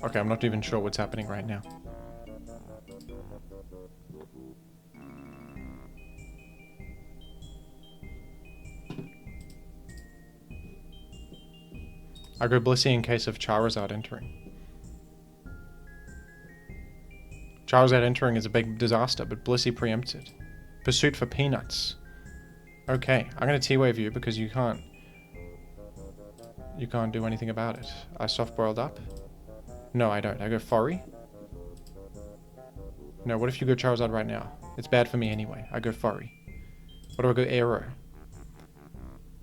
Okay, I'm not even sure what's happening right now. I go Blissey in case of Charizard entering. Charizard entering is a big disaster, but Blissey preempts it. Pursuit for Peanuts. Okay, I'm gonna T-Wave you because you can't do anything about it. I soft-boiled up. No, I don't. I go Forry. No, what if you go Charizard right now? It's bad for me anyway. I go Forry. What do I go Arrow?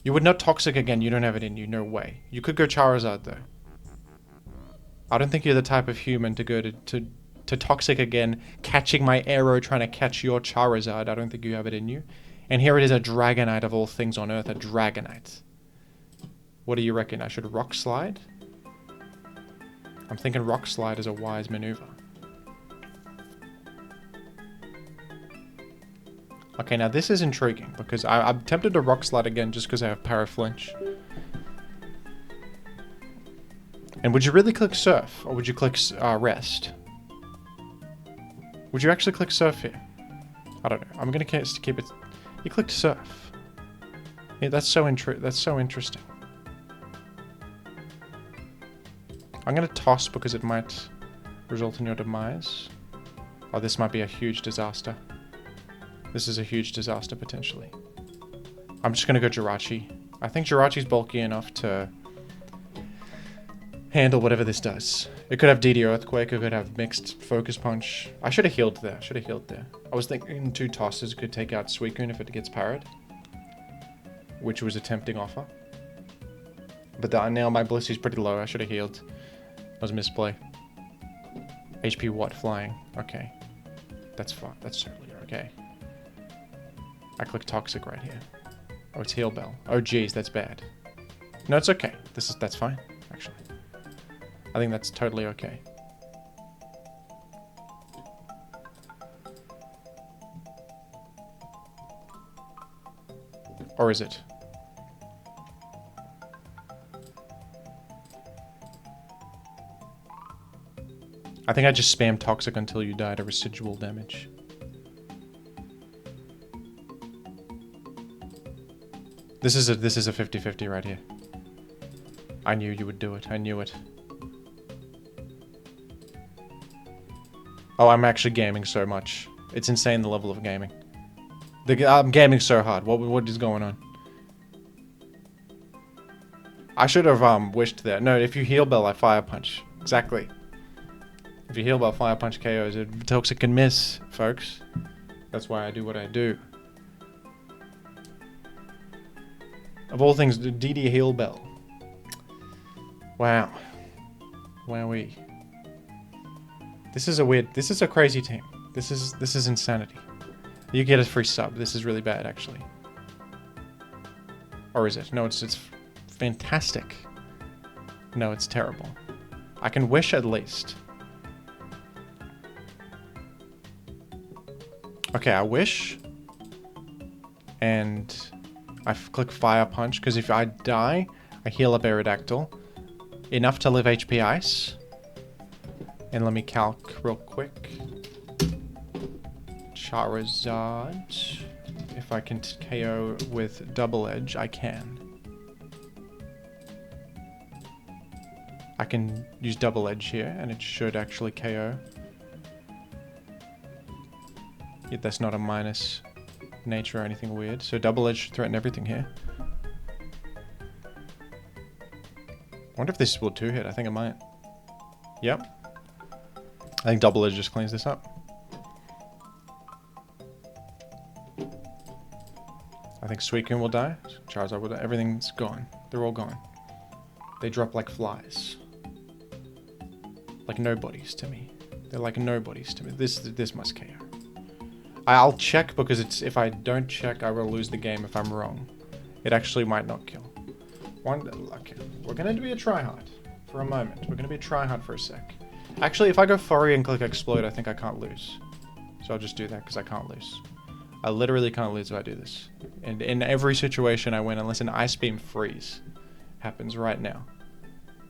You would not Toxic again. You don't have it in you. No way. You could go Charizard though. I don't think you're the type of human to go to Toxic again, catching my Arrow, trying to catch your Charizard. I don't think you have it in you. And here it is, a Dragonite of all things on Earth, a Dragonite. What do you reckon? I should Rock Slide? I'm thinking Rock Slide is a wise maneuver. Okay, now this is intriguing, because I'm tempted to Rock Slide again just because I have Paraflinch. And would you really click Surf, or would you click Rest? Would you actually click Surf here? I don't know. I'm going to keep it... You clicked Surf. Yeah, that's so interesting. I'm going to toss because it might result in your demise. Oh, this might be a huge disaster. This is a huge disaster, potentially. I'm just going to go Jirachi. I think Jirachi's bulky enough to handle whatever this does. It could have DD Earthquake, it could have mixed Focus Punch. I should have healed there, I was thinking 2 tosses could take out Suicune if it gets parried, which was a tempting offer. But now my Blissey's pretty low, I should have healed. That was a misplay. HP what? Flying. Okay. That's fine, that's totally okay. I click Toxic right here. Oh, it's Heal Bell. Oh geez, that's bad. No, it's okay. That's fine, actually. I think that's totally okay. Or is it? I think I just spam Toxic until you die to residual damage. This is a 50-50 right here. I knew you would do it. I knew it. Oh, I'm actually gaming so much. It's insane the level of gaming. I'm gaming so hard. What is going on? I should have wished there. No, if you heal Bell, I Fire Punch. Exactly. If you heal Bell, Fire Punch KOs. Toxic can miss, folks. That's why I do what I do. Of all things, DD Heal Bell. Wow. Wowee. This is a crazy team. This is insanity. You get a free sub. This is really bad, actually. Or is it? No, it's fantastic. No, it's terrible. I can wish at least. Okay, I wish. And I click Fire Punch, because if I die, I heal up Aerodactyl. Enough to live HP Ice. And let me calc real quick. Charizard. If I can KO with Double Edge, I can. I can use Double Edge here, and it should actually KO. Yet that's not a minus nature or anything weird. So Double Edge should threaten everything here. I wonder if this will 2-hit. I think it might. Yep. I think Double Edge just cleans this up. I think Suicune will die. Charizard will die. Everything's gone. They're all gone. They drop like flies. Like nobodies to me. They're like nobodies to me. This must KO. I'll check because if I don't check, I will lose the game if I'm wrong. It actually might not kill. Okay, we're gonna be a tryhard for a moment. We're gonna be a tryhard for a sec. Actually, if I go Furry and click Explode, I think I can't lose. So I'll just do that because I can't lose. I literally can't lose if I do this. And in every situation I win, unless an Ice Beam freeze happens right now.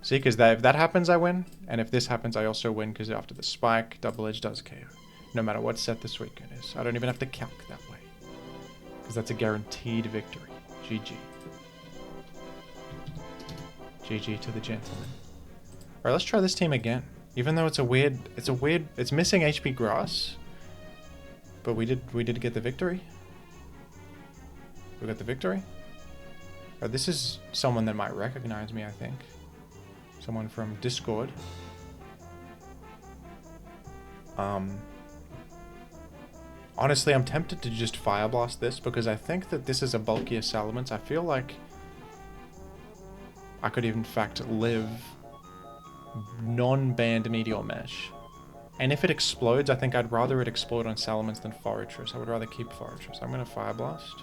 See, because if that happens, I win. And if this happens, I also win because after the spike, Double Edge does KO. No matter what set the Suicune is. I don't even have to calc that way. Because that's a guaranteed victory. GG. GG to the gentleman. Alright, let's try this team again. Even though it's missing HP Grass. But we did get the victory. We got the victory. Oh, this is someone that might recognize me, I think. Someone from Discord. Honestly, I'm tempted to just Fire Blast this because I think that this is a bulkier Salamence. I feel like I could in fact live non-banned Meteor Mesh. And if it explodes, I think I'd rather it explode on Salamence than Forretress. I would rather keep Forretress. I'm going to Fire Blast.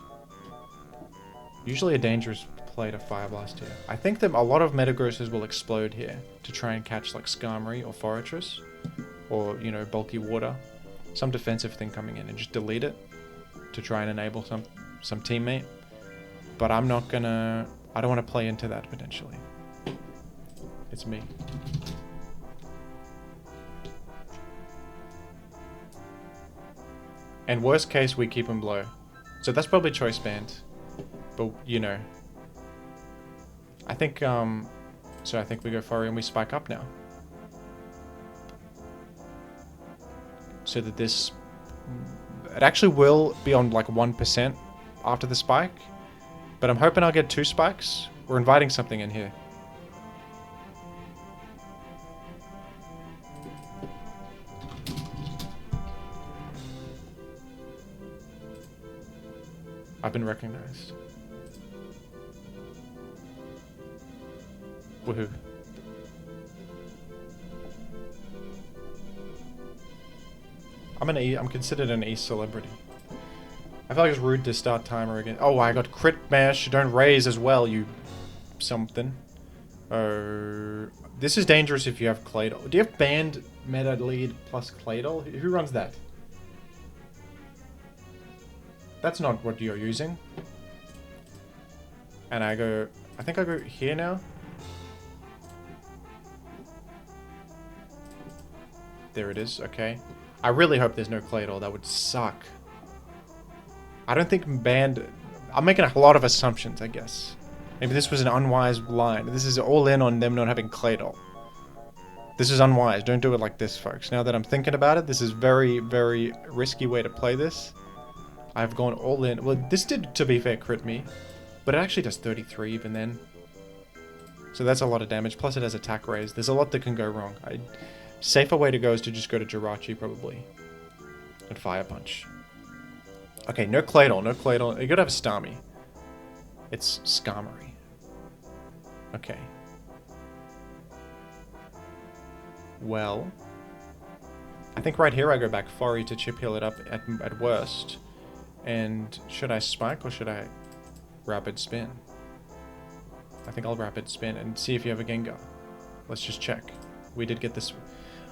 Usually a dangerous play to Fire Blast here. I think that a lot of Metagrosses will explode here to try and catch like Skarmory or Forretress. Or, you know, bulky water. Some defensive thing coming in and just delete it to try and enable some teammate. But I'm not gonna... I don't want to play into that potentially. It's me. And worst case, we keep him low. So that's probably choice band. But, you know. I think, so I think we go Furry and we spike up now. so that this... It actually will be on like 1% after the spike, but I'm hoping I'll get 2 spikes. We're inviting something in here. I've been recognized. Woohoo. I'm considered an E celebrity. I feel like it's rude to start timer again. Oh, I got crit mash. Don't raise as well, you something. Oh, this is dangerous if you have Claydol. Do you have banned meta lead plus Claydol? Who runs that? That's not what you're using. And I think I go here now. There it is, okay. I really hope there's no Claydol, that would suck. I don't think banned... I'm making a lot of assumptions, I guess. Maybe this was an unwise line. This is all in on them not having Claydol. This is unwise. Don't do it like this, folks. Now that I'm thinking about it, this is very, very risky way to play this. I've gone all in. Well, this did, to be fair, crit me. But it actually does 33 even then. So that's a lot of damage. Plus it has attack raise. There's a lot that can go wrong. Safer way to go is to just go to Jirachi, probably. And Fire Punch. Okay, no Claydol, no Claydol. You gotta have Starmie. It's Skarmory. Okay. Well, I think right here I go back Forre to chip heal it up at worst. And should I spike or should I rapid spin? I think I'll rapid spin and see if you have a Gengar. Let's just check. We did get this.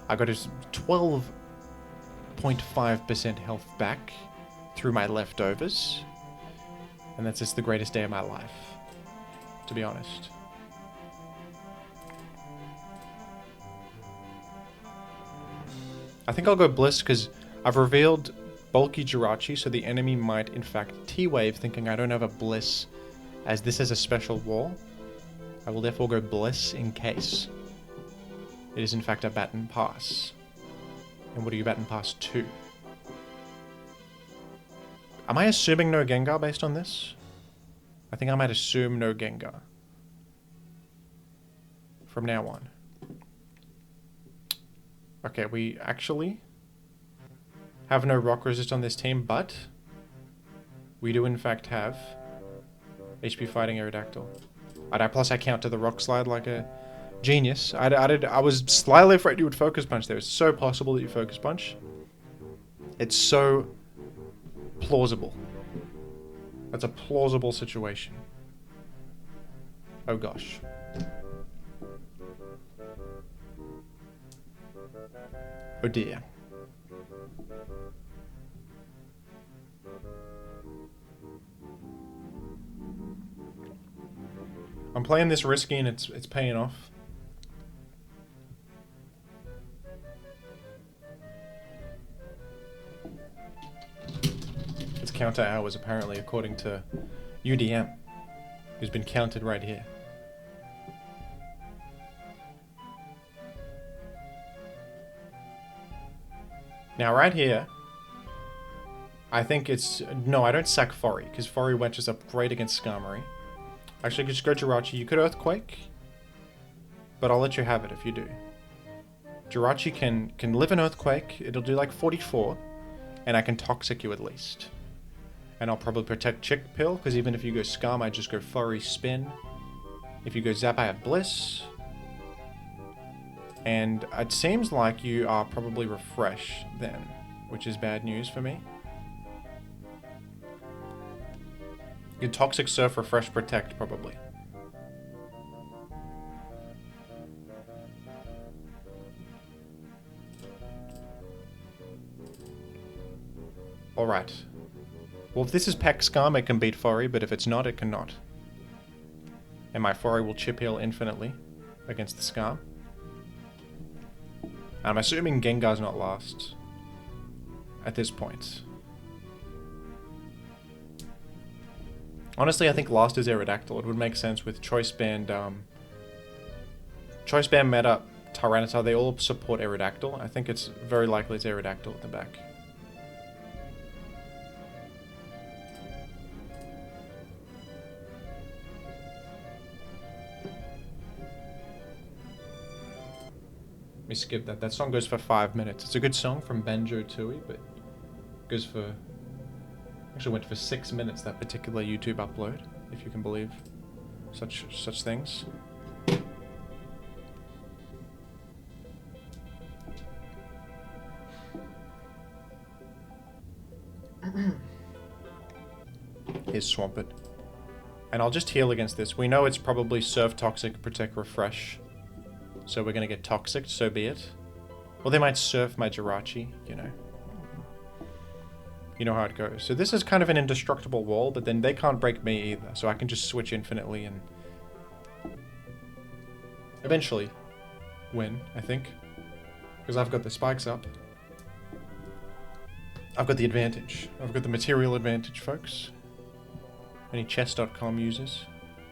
I got his 12.5% health back through my leftovers. And that's just the greatest day of my life, to be honest. I think I'll go Bliss because I've revealed bulky Jirachi, so the enemy might in fact T-Wave, thinking I don't have a Bliss, as this is a special wall. I will therefore go Bliss in case it is in fact a Baton Pass. And what do you Baton Pass to? Am I assuming no Gengar based on this? I think I might assume no Gengar from now on. Okay, we actually have no rock resist on this team, but we do in fact have HP Fighting Aerodactyl. Plus I counter the rock slide like a genius. I was slightly afraid you would focus punch there. It's so possible that you focus punch. It's so plausible. That's a plausible situation. Oh gosh. Oh dear. I'm playing this risky and it's paying off. It's counter hours apparently, according to UDM, who's been counted right here. Now right here, I think it's... No, I don't sack Forre, because Forre wedges up great against Skarmory. Actually, I could just go Jirachi. You could Earthquake, but I'll let you have it if you do. Jirachi can live in Earthquake. It'll do like 44, and I can Toxic you at least. And I'll probably protect Chick Pill, because even if you go Skarm, I just go Forre Spin. If you go Zap, I have Bliss. And it seems like you are probably Refresh then, which is bad news for me. You Toxic Surf, Refresh, Protect, probably. Alright. Well, if this is Pack Skarm, it can beat Forre, but if it's not, it cannot. And my Forre will chip heal infinitely against the Skarm. I'm assuming Gengar's not last at this point. Honestly, I think last is Aerodactyl. It would make sense with Choice Band meta Tyranitar, they all support Aerodactyl. I think it's very likely it's Aerodactyl at the back. Let me skip that. That song goes for 5 minutes. It's a good song from Banjo Tooie, but goes for... Actually went for 6 minutes, that particular YouTube upload, if you can believe such things. Here's Swampert. And I'll just heal against this. We know it's probably Surf, Toxic, Protect, Refresh. So we're gonna get Toxic, so be it. Or they might Surf my Jirachi, you know. You know how it goes. So this is kind of an indestructible wall, but then they can't break me either. So I can just switch infinitely and eventually win, I think. Because I've got the spikes up. I've got the advantage. I've got the material advantage, folks. Any chess.com users?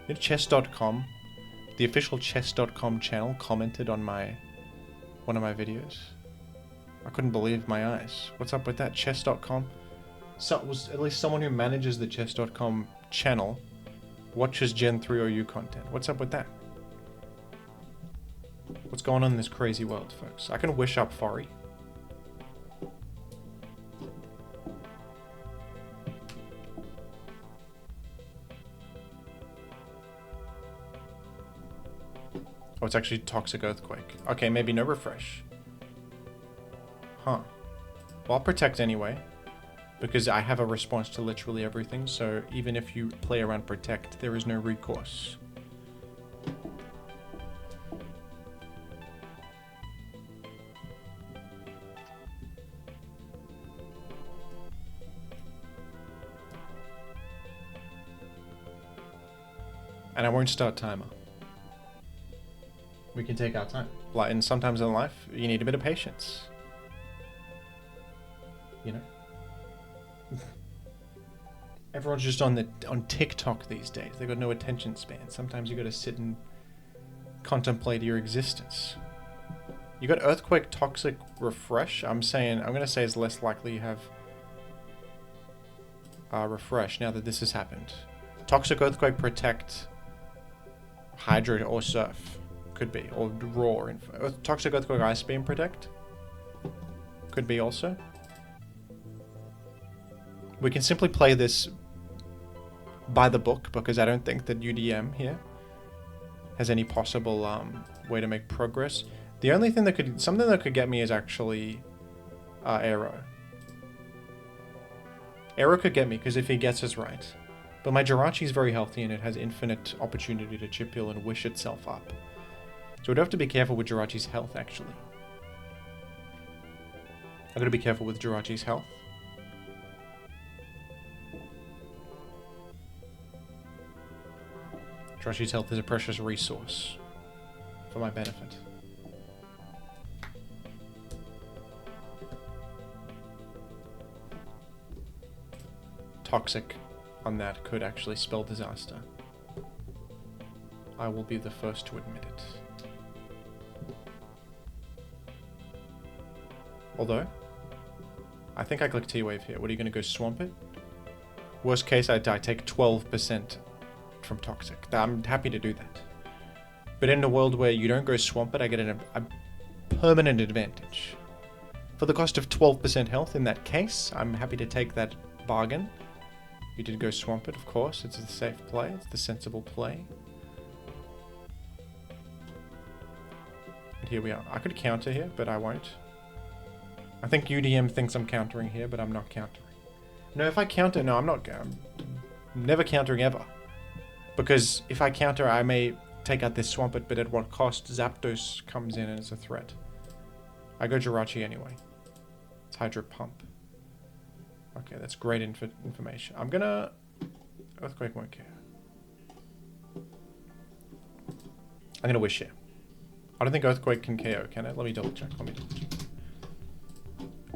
Did chess.com, the official chess.com channel, commented on one of my videos? I couldn't believe my eyes. What's up with that? Chess.com? So it was at least someone who manages the chess.com channel watches Gen 3 OU content. What's up with that? What's going on in this crazy world, folks? I can wish up Forre. Oh, it's actually Toxic Earthquake. Okay, maybe no refresh. Huh. Well, I'll protect anyway. Because I have a response to literally everything, so even if you play around protect, there is no recourse. And I won't start timer. We can take our time. Like, and sometimes in life, you need a bit of patience. You know? Everyone's just on TikTok these days. They've got no attention span. Sometimes you got to sit and contemplate your existence. You got Earthquake, Toxic, Refresh. I'm gonna say it's less likely you have Refresh now that this has happened. Toxic, Earthquake, Protect, Hydro or Surf could be, or Roar. Toxic, Earthquake, Ice Beam, Protect could be also. We can simply play this by the book because I don't think that UDM here has any possible way to make progress. The only thing something that could get me is actually Aero. Aero could get me because if he gets us right. But my Jirachi is very healthy and it has infinite opportunity to chip heal and wish itself up. So we'd have to be careful with Jirachi's health actually. I've got to be careful with Jirachi's health. Jirachi's health is a precious resource for my benefit. Toxic on that could actually spell disaster. I will be the first to admit it. Although, I think I click T-Wave here. What are you going to go swamp it? Worst case, I take 12% from Toxic. I'm happy to do that. But in a world where you don't go swamp it, I get a permanent advantage. For the cost of 12% health in that case, I'm happy to take that bargain. You did go swamp it, of course. It's the safe play. It's the sensible play. And here we are. I could counter here, but I won't. I think UDM thinks I'm countering here, but I'm not countering. No, if I counter, no, I'm not. I'm never countering ever. Because if I counter, I may take out this Swampert, but at what cost? Zapdos comes in and it's a threat. I go Jirachi anyway. It's Hydro Pump. Okay, that's great information. I'm gonna... Earthquake won't care. I'm gonna Wish here. I don't think Earthquake can KO, can it? Let me double check.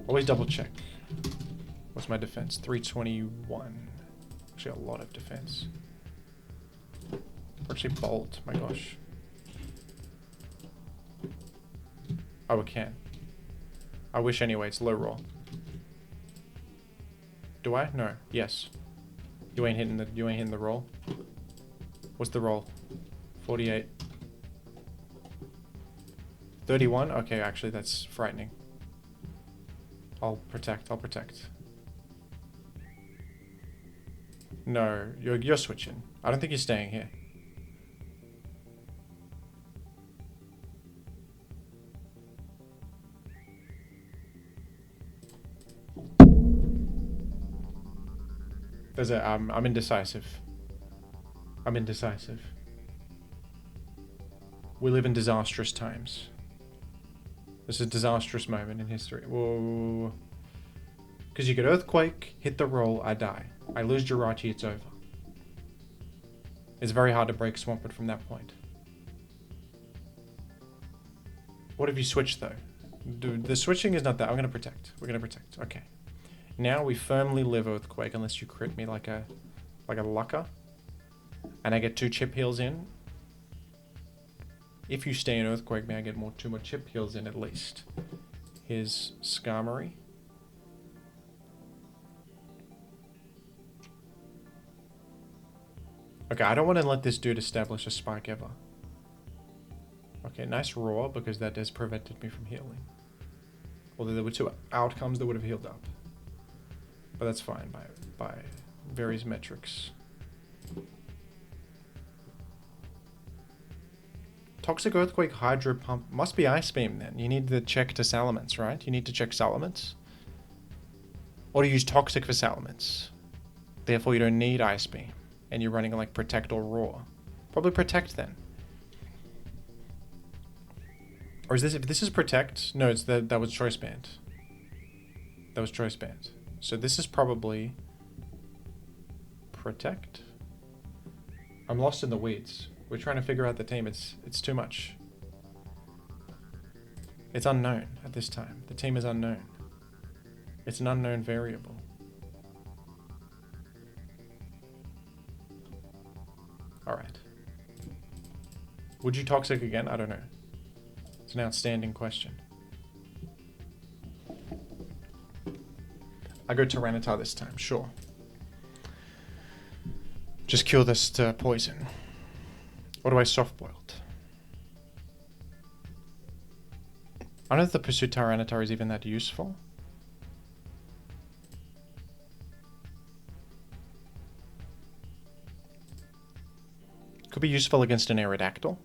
Always double check. What's my defense? 321. Actually a lot of defense. Actually Bolt, my gosh. Oh, it can. I wish anyway, it's low roll. Do I? No. Yes. You ain't hitting the roll. What's the roll? 48. 31? Okay, actually that's frightening. I'll protect. No, you're switching. I don't think you're staying here. There's a I'm indecisive. I'm indecisive. We live in disastrous times. This is a disastrous moment in history. Whoa. Because you get Earthquake, hit the roll, I die. I lose Jirachi, it's over. It's very hard to break Swampert from that point. What if you switch though? Dude, the switching is not that. I'm going to protect. We're going to protect. Okay. Now we firmly live Earthquake unless you crit me like a lucker. And I get 2 chip heals in. If you stay in Earthquake, may I get 2 more chip heals in at least. Here's Skarmory. Okay, I don't want to let this dude establish a spike ever. Okay, nice roar, because that has prevented me from healing. Although there were 2 outcomes that would have healed up. But that's fine by various metrics. Toxic Earthquake, Hydro Pump. Must be Ice Beam then. You need to check to Salamence, right? You need to check Salamence. Or to use Toxic for Salamence. Therefore you don't need Ice Beam. And you're running like Protect or Roar. Probably Protect then. Or is this, if this is Protect? No, it's that was Choice Band. That was Choice Band. So this is probably Protect. I'm lost in the weeds. We're trying to figure out the team. It's too much. It's unknown at this time. The team is unknown. It's an unknown variable. Alright. Would you Toxic again? I don't know. It's an outstanding question. I go Tyranitar this time, sure. Just kill this poison. Or do I soft-boiled? I don't know if the Pursuit Tyranitar is even that useful. Could be useful against an Aerodactyl.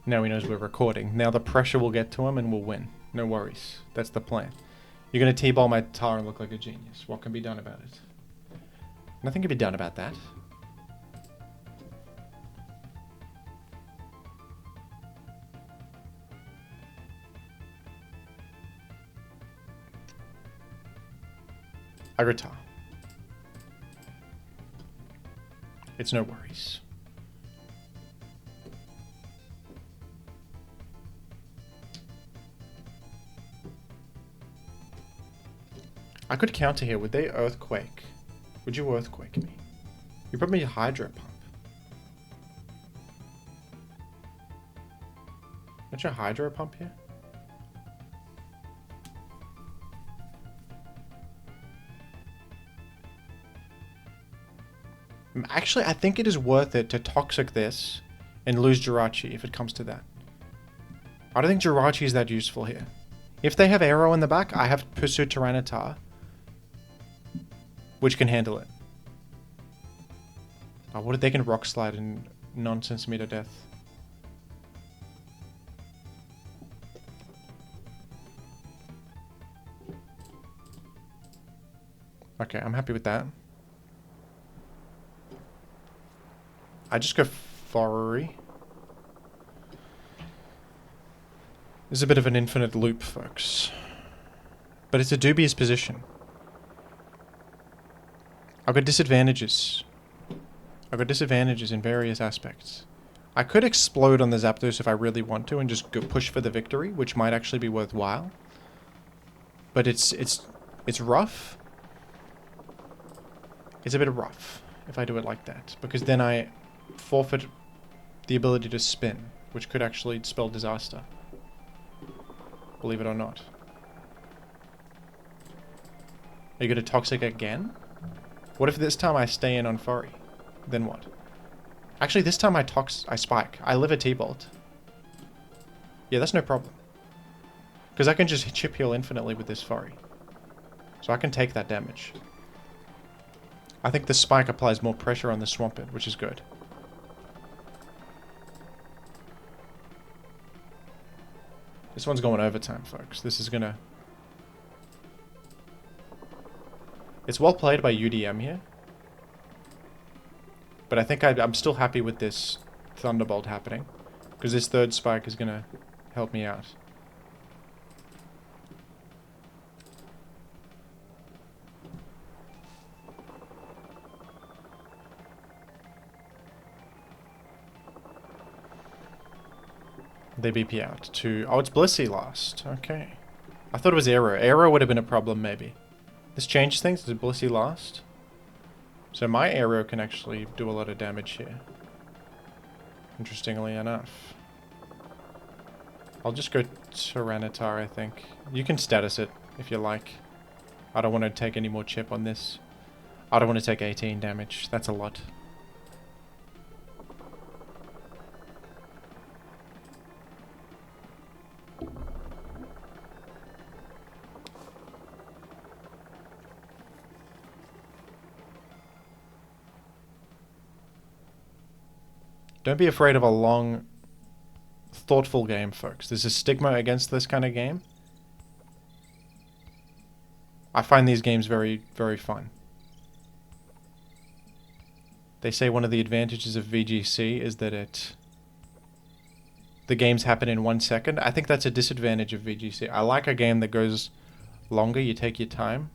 Now he knows we're recording. Now the pressure will get to him and we'll win. No worries. That's the plan. You're going to T-ball my tar and look like a genius. What can be done about it? Nothing can be done about that. I go tar. It's no worries. I could counter here. Would they Earthquake? Would you Earthquake me? You probably Hydro Pump. Don't you Hydro Pump here? Actually, I think it is worth it to Toxic this and lose Jirachi if it comes to that. I don't think Jirachi is that useful here. If they have Aero in the back, I have Pursuit Tyranitar, which can handle it. Oh, what if they can Rock Slide and nonsense me to death? Okay, I'm happy with that. I just go Forre. This is a bit of an infinite loop, folks. But it's a dubious position. I've got disadvantages. I've got disadvantages in various aspects. I could explode on the Zapdos if I really want to and just go push for the victory, which might actually be worthwhile. But it's rough. It's a bit rough if I do it like that, because then I forfeit the ability to spin, which could actually spell disaster. Believe it or not. Are you going to Toxic again? What if this time I stay in on Furry? Then what? Actually, this time I Spike. I live a T-Bolt. Yeah, that's no problem. Because I can just chip heal infinitely with this Furry. So I can take that damage. I think the Spike applies more pressure on the Swampert, which is good. This one's going overtime, folks. This is gonna... It's well played by UDM here. But I think I'm still happy with this Thunderbolt happening. Because this third Spike is gonna help me out. They BP out to... Oh, it's Blissey last. Okay. I thought it was Aero. Aero would have been a problem, maybe. This changed things. Is Blissey last? So my Aero can actually do a lot of damage here. Interestingly enough. I'll just go Tyranitar, I think. You can status it if you like. I don't want to take any more chip on this. I don't want to take 18 damage. That's a lot. Don't be afraid of a long, thoughtful game, folks. There's a stigma against this kind of game. I find these games very, very fun. They say one of the advantages of VGC is that the games happen in 1 second. I think that's a disadvantage of VGC. I like a game that goes longer, you take your time.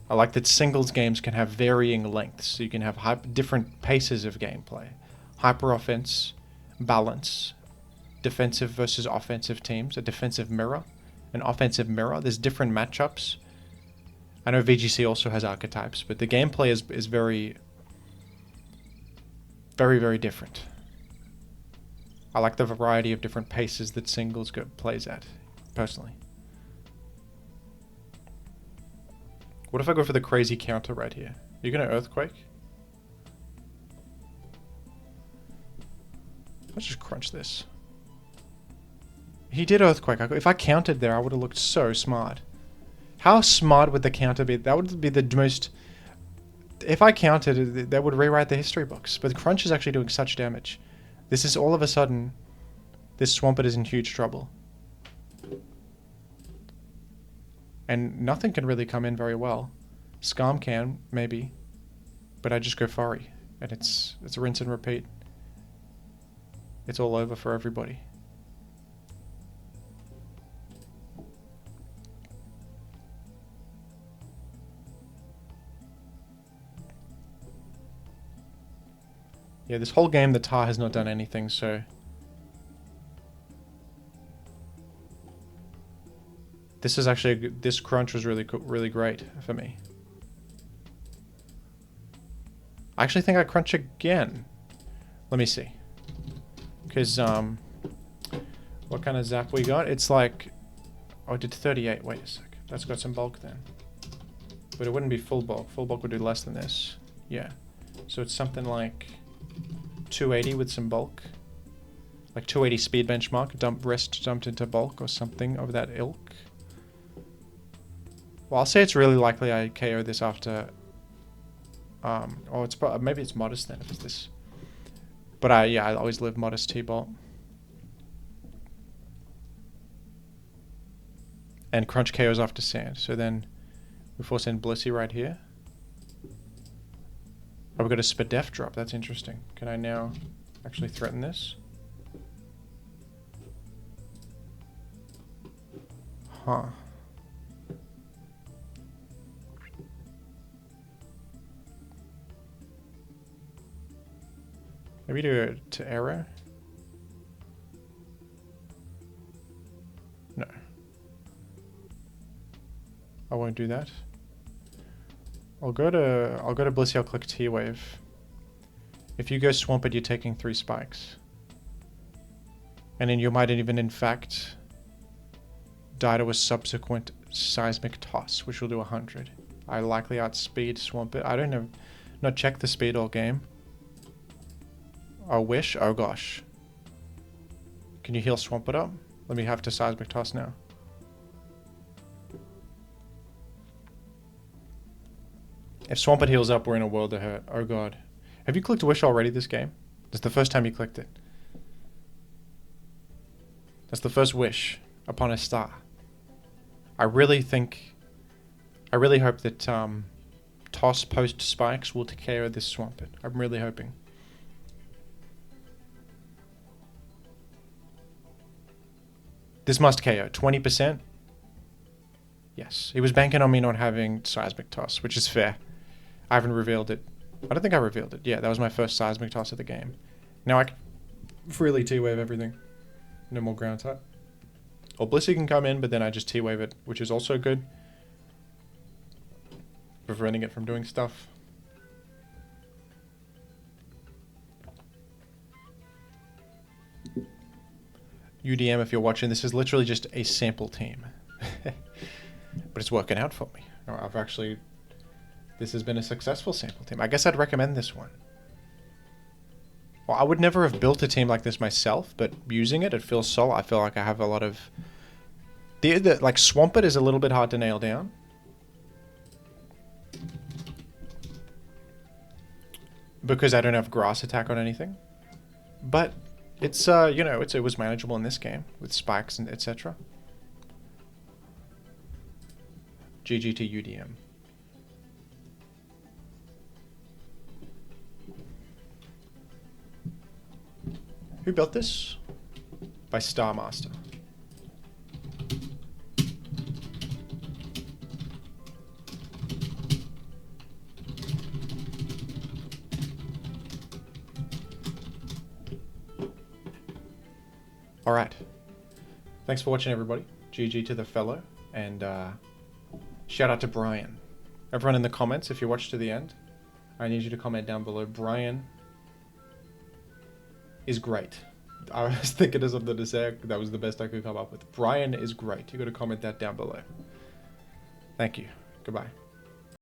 I like that singles games can have varying lengths, so you can have different paces of gameplay. Hyper offense, balance, defensive versus offensive teams, a defensive mirror, an offensive mirror. There's different matchups. I know VGC also has archetypes, but the gameplay is very, very, very different. I like the variety of different paces that singles plays at, personally. What if I go for the crazy counter right here? Are you going to Earthquake? Let's just crunch this. He did Earthquake. If I countered there, I would have looked so smart. How smart would the counter be? That would be the most... If I countered, that would rewrite the history books. But the crunch is actually doing such damage. This is all of a sudden... This Swampert is in huge trouble. And nothing can really come in very well. Skarm can, maybe. But I just go Furry. And it's a rinse and repeat. It's all over for everybody. Yeah, this whole game the Tar has not done anything, so... This is actually... This crunch was really great for me. I actually think I crunch again. Let me see. Because, what kind of zap we got? It's like... Oh, it did 38. Wait a sec. That's got some bulk then. But it wouldn't be full bulk. Full bulk would do less than this. Yeah. So it's something like... 280 with some bulk. Like 280 speed benchmark. Rest dumped into bulk or something of that ilk. Well, I'll say it's really likely I KO this after... it's maybe it's modest then if it's this. But yeah, I always live modest T-Bolt. And crunch KOs after sand. So then we force in Blissey right here. Oh, we got a Spadef drop. That's interesting. Can I now actually threaten this? Huh. Maybe do it to Arrow. I won't do that. I'll go to Blissey, I'll click T-Wave. If you go Swampert, you're taking 3 spikes. And then you might even, in fact, die to a subsequent Seismic Toss, which will do 100. I likely outspeed Swampert. I don't know. Not check the speed all game. I wish. Oh gosh. Can you heal Swampert up? Let me have to Seismic Toss now. If Swampert heals up, we're in a world of hurt. Oh god. Have you clicked Wish already this game? That's the first time you clicked it. That's the first wish upon a star. I really hope that Toss post spikes will take care of this Swampert. I'm really hoping. This must KO. 20%? Yes. He was banking on me not having Seismic Toss, which is fair. I haven't revealed it. I don't think I revealed it. Yeah, that was my first Seismic Toss of the game. Now I can freely T-Wave everything. No more ground type. Or Blissey can come in, but then I just T-Wave it, which is also good. Preventing it from doing stuff. UDM, if you're watching, this is literally just a sample team. But it's working out for me. This has been a successful sample team. I guess I'd recommend this one. Well, I would never have built a team like this myself, but using it, it feels solid. I feel like I have a lot of... like, Swampert is a little bit hard to nail down. Because I don't have Grass Attack on anything. But it's, you know, it was manageable in this game with spikes and etc. GG to UDM. Who built this? By Starmaster. Alright. Thanks for watching, everybody. GG to the fellow. And shout out to Brian. Everyone in the comments, if you watched to the end, I need you to comment down below. Brian is great. I was thinking of something to say. That was the best I could come up with. Brian is great. You got to comment that down below. Thank you. Goodbye.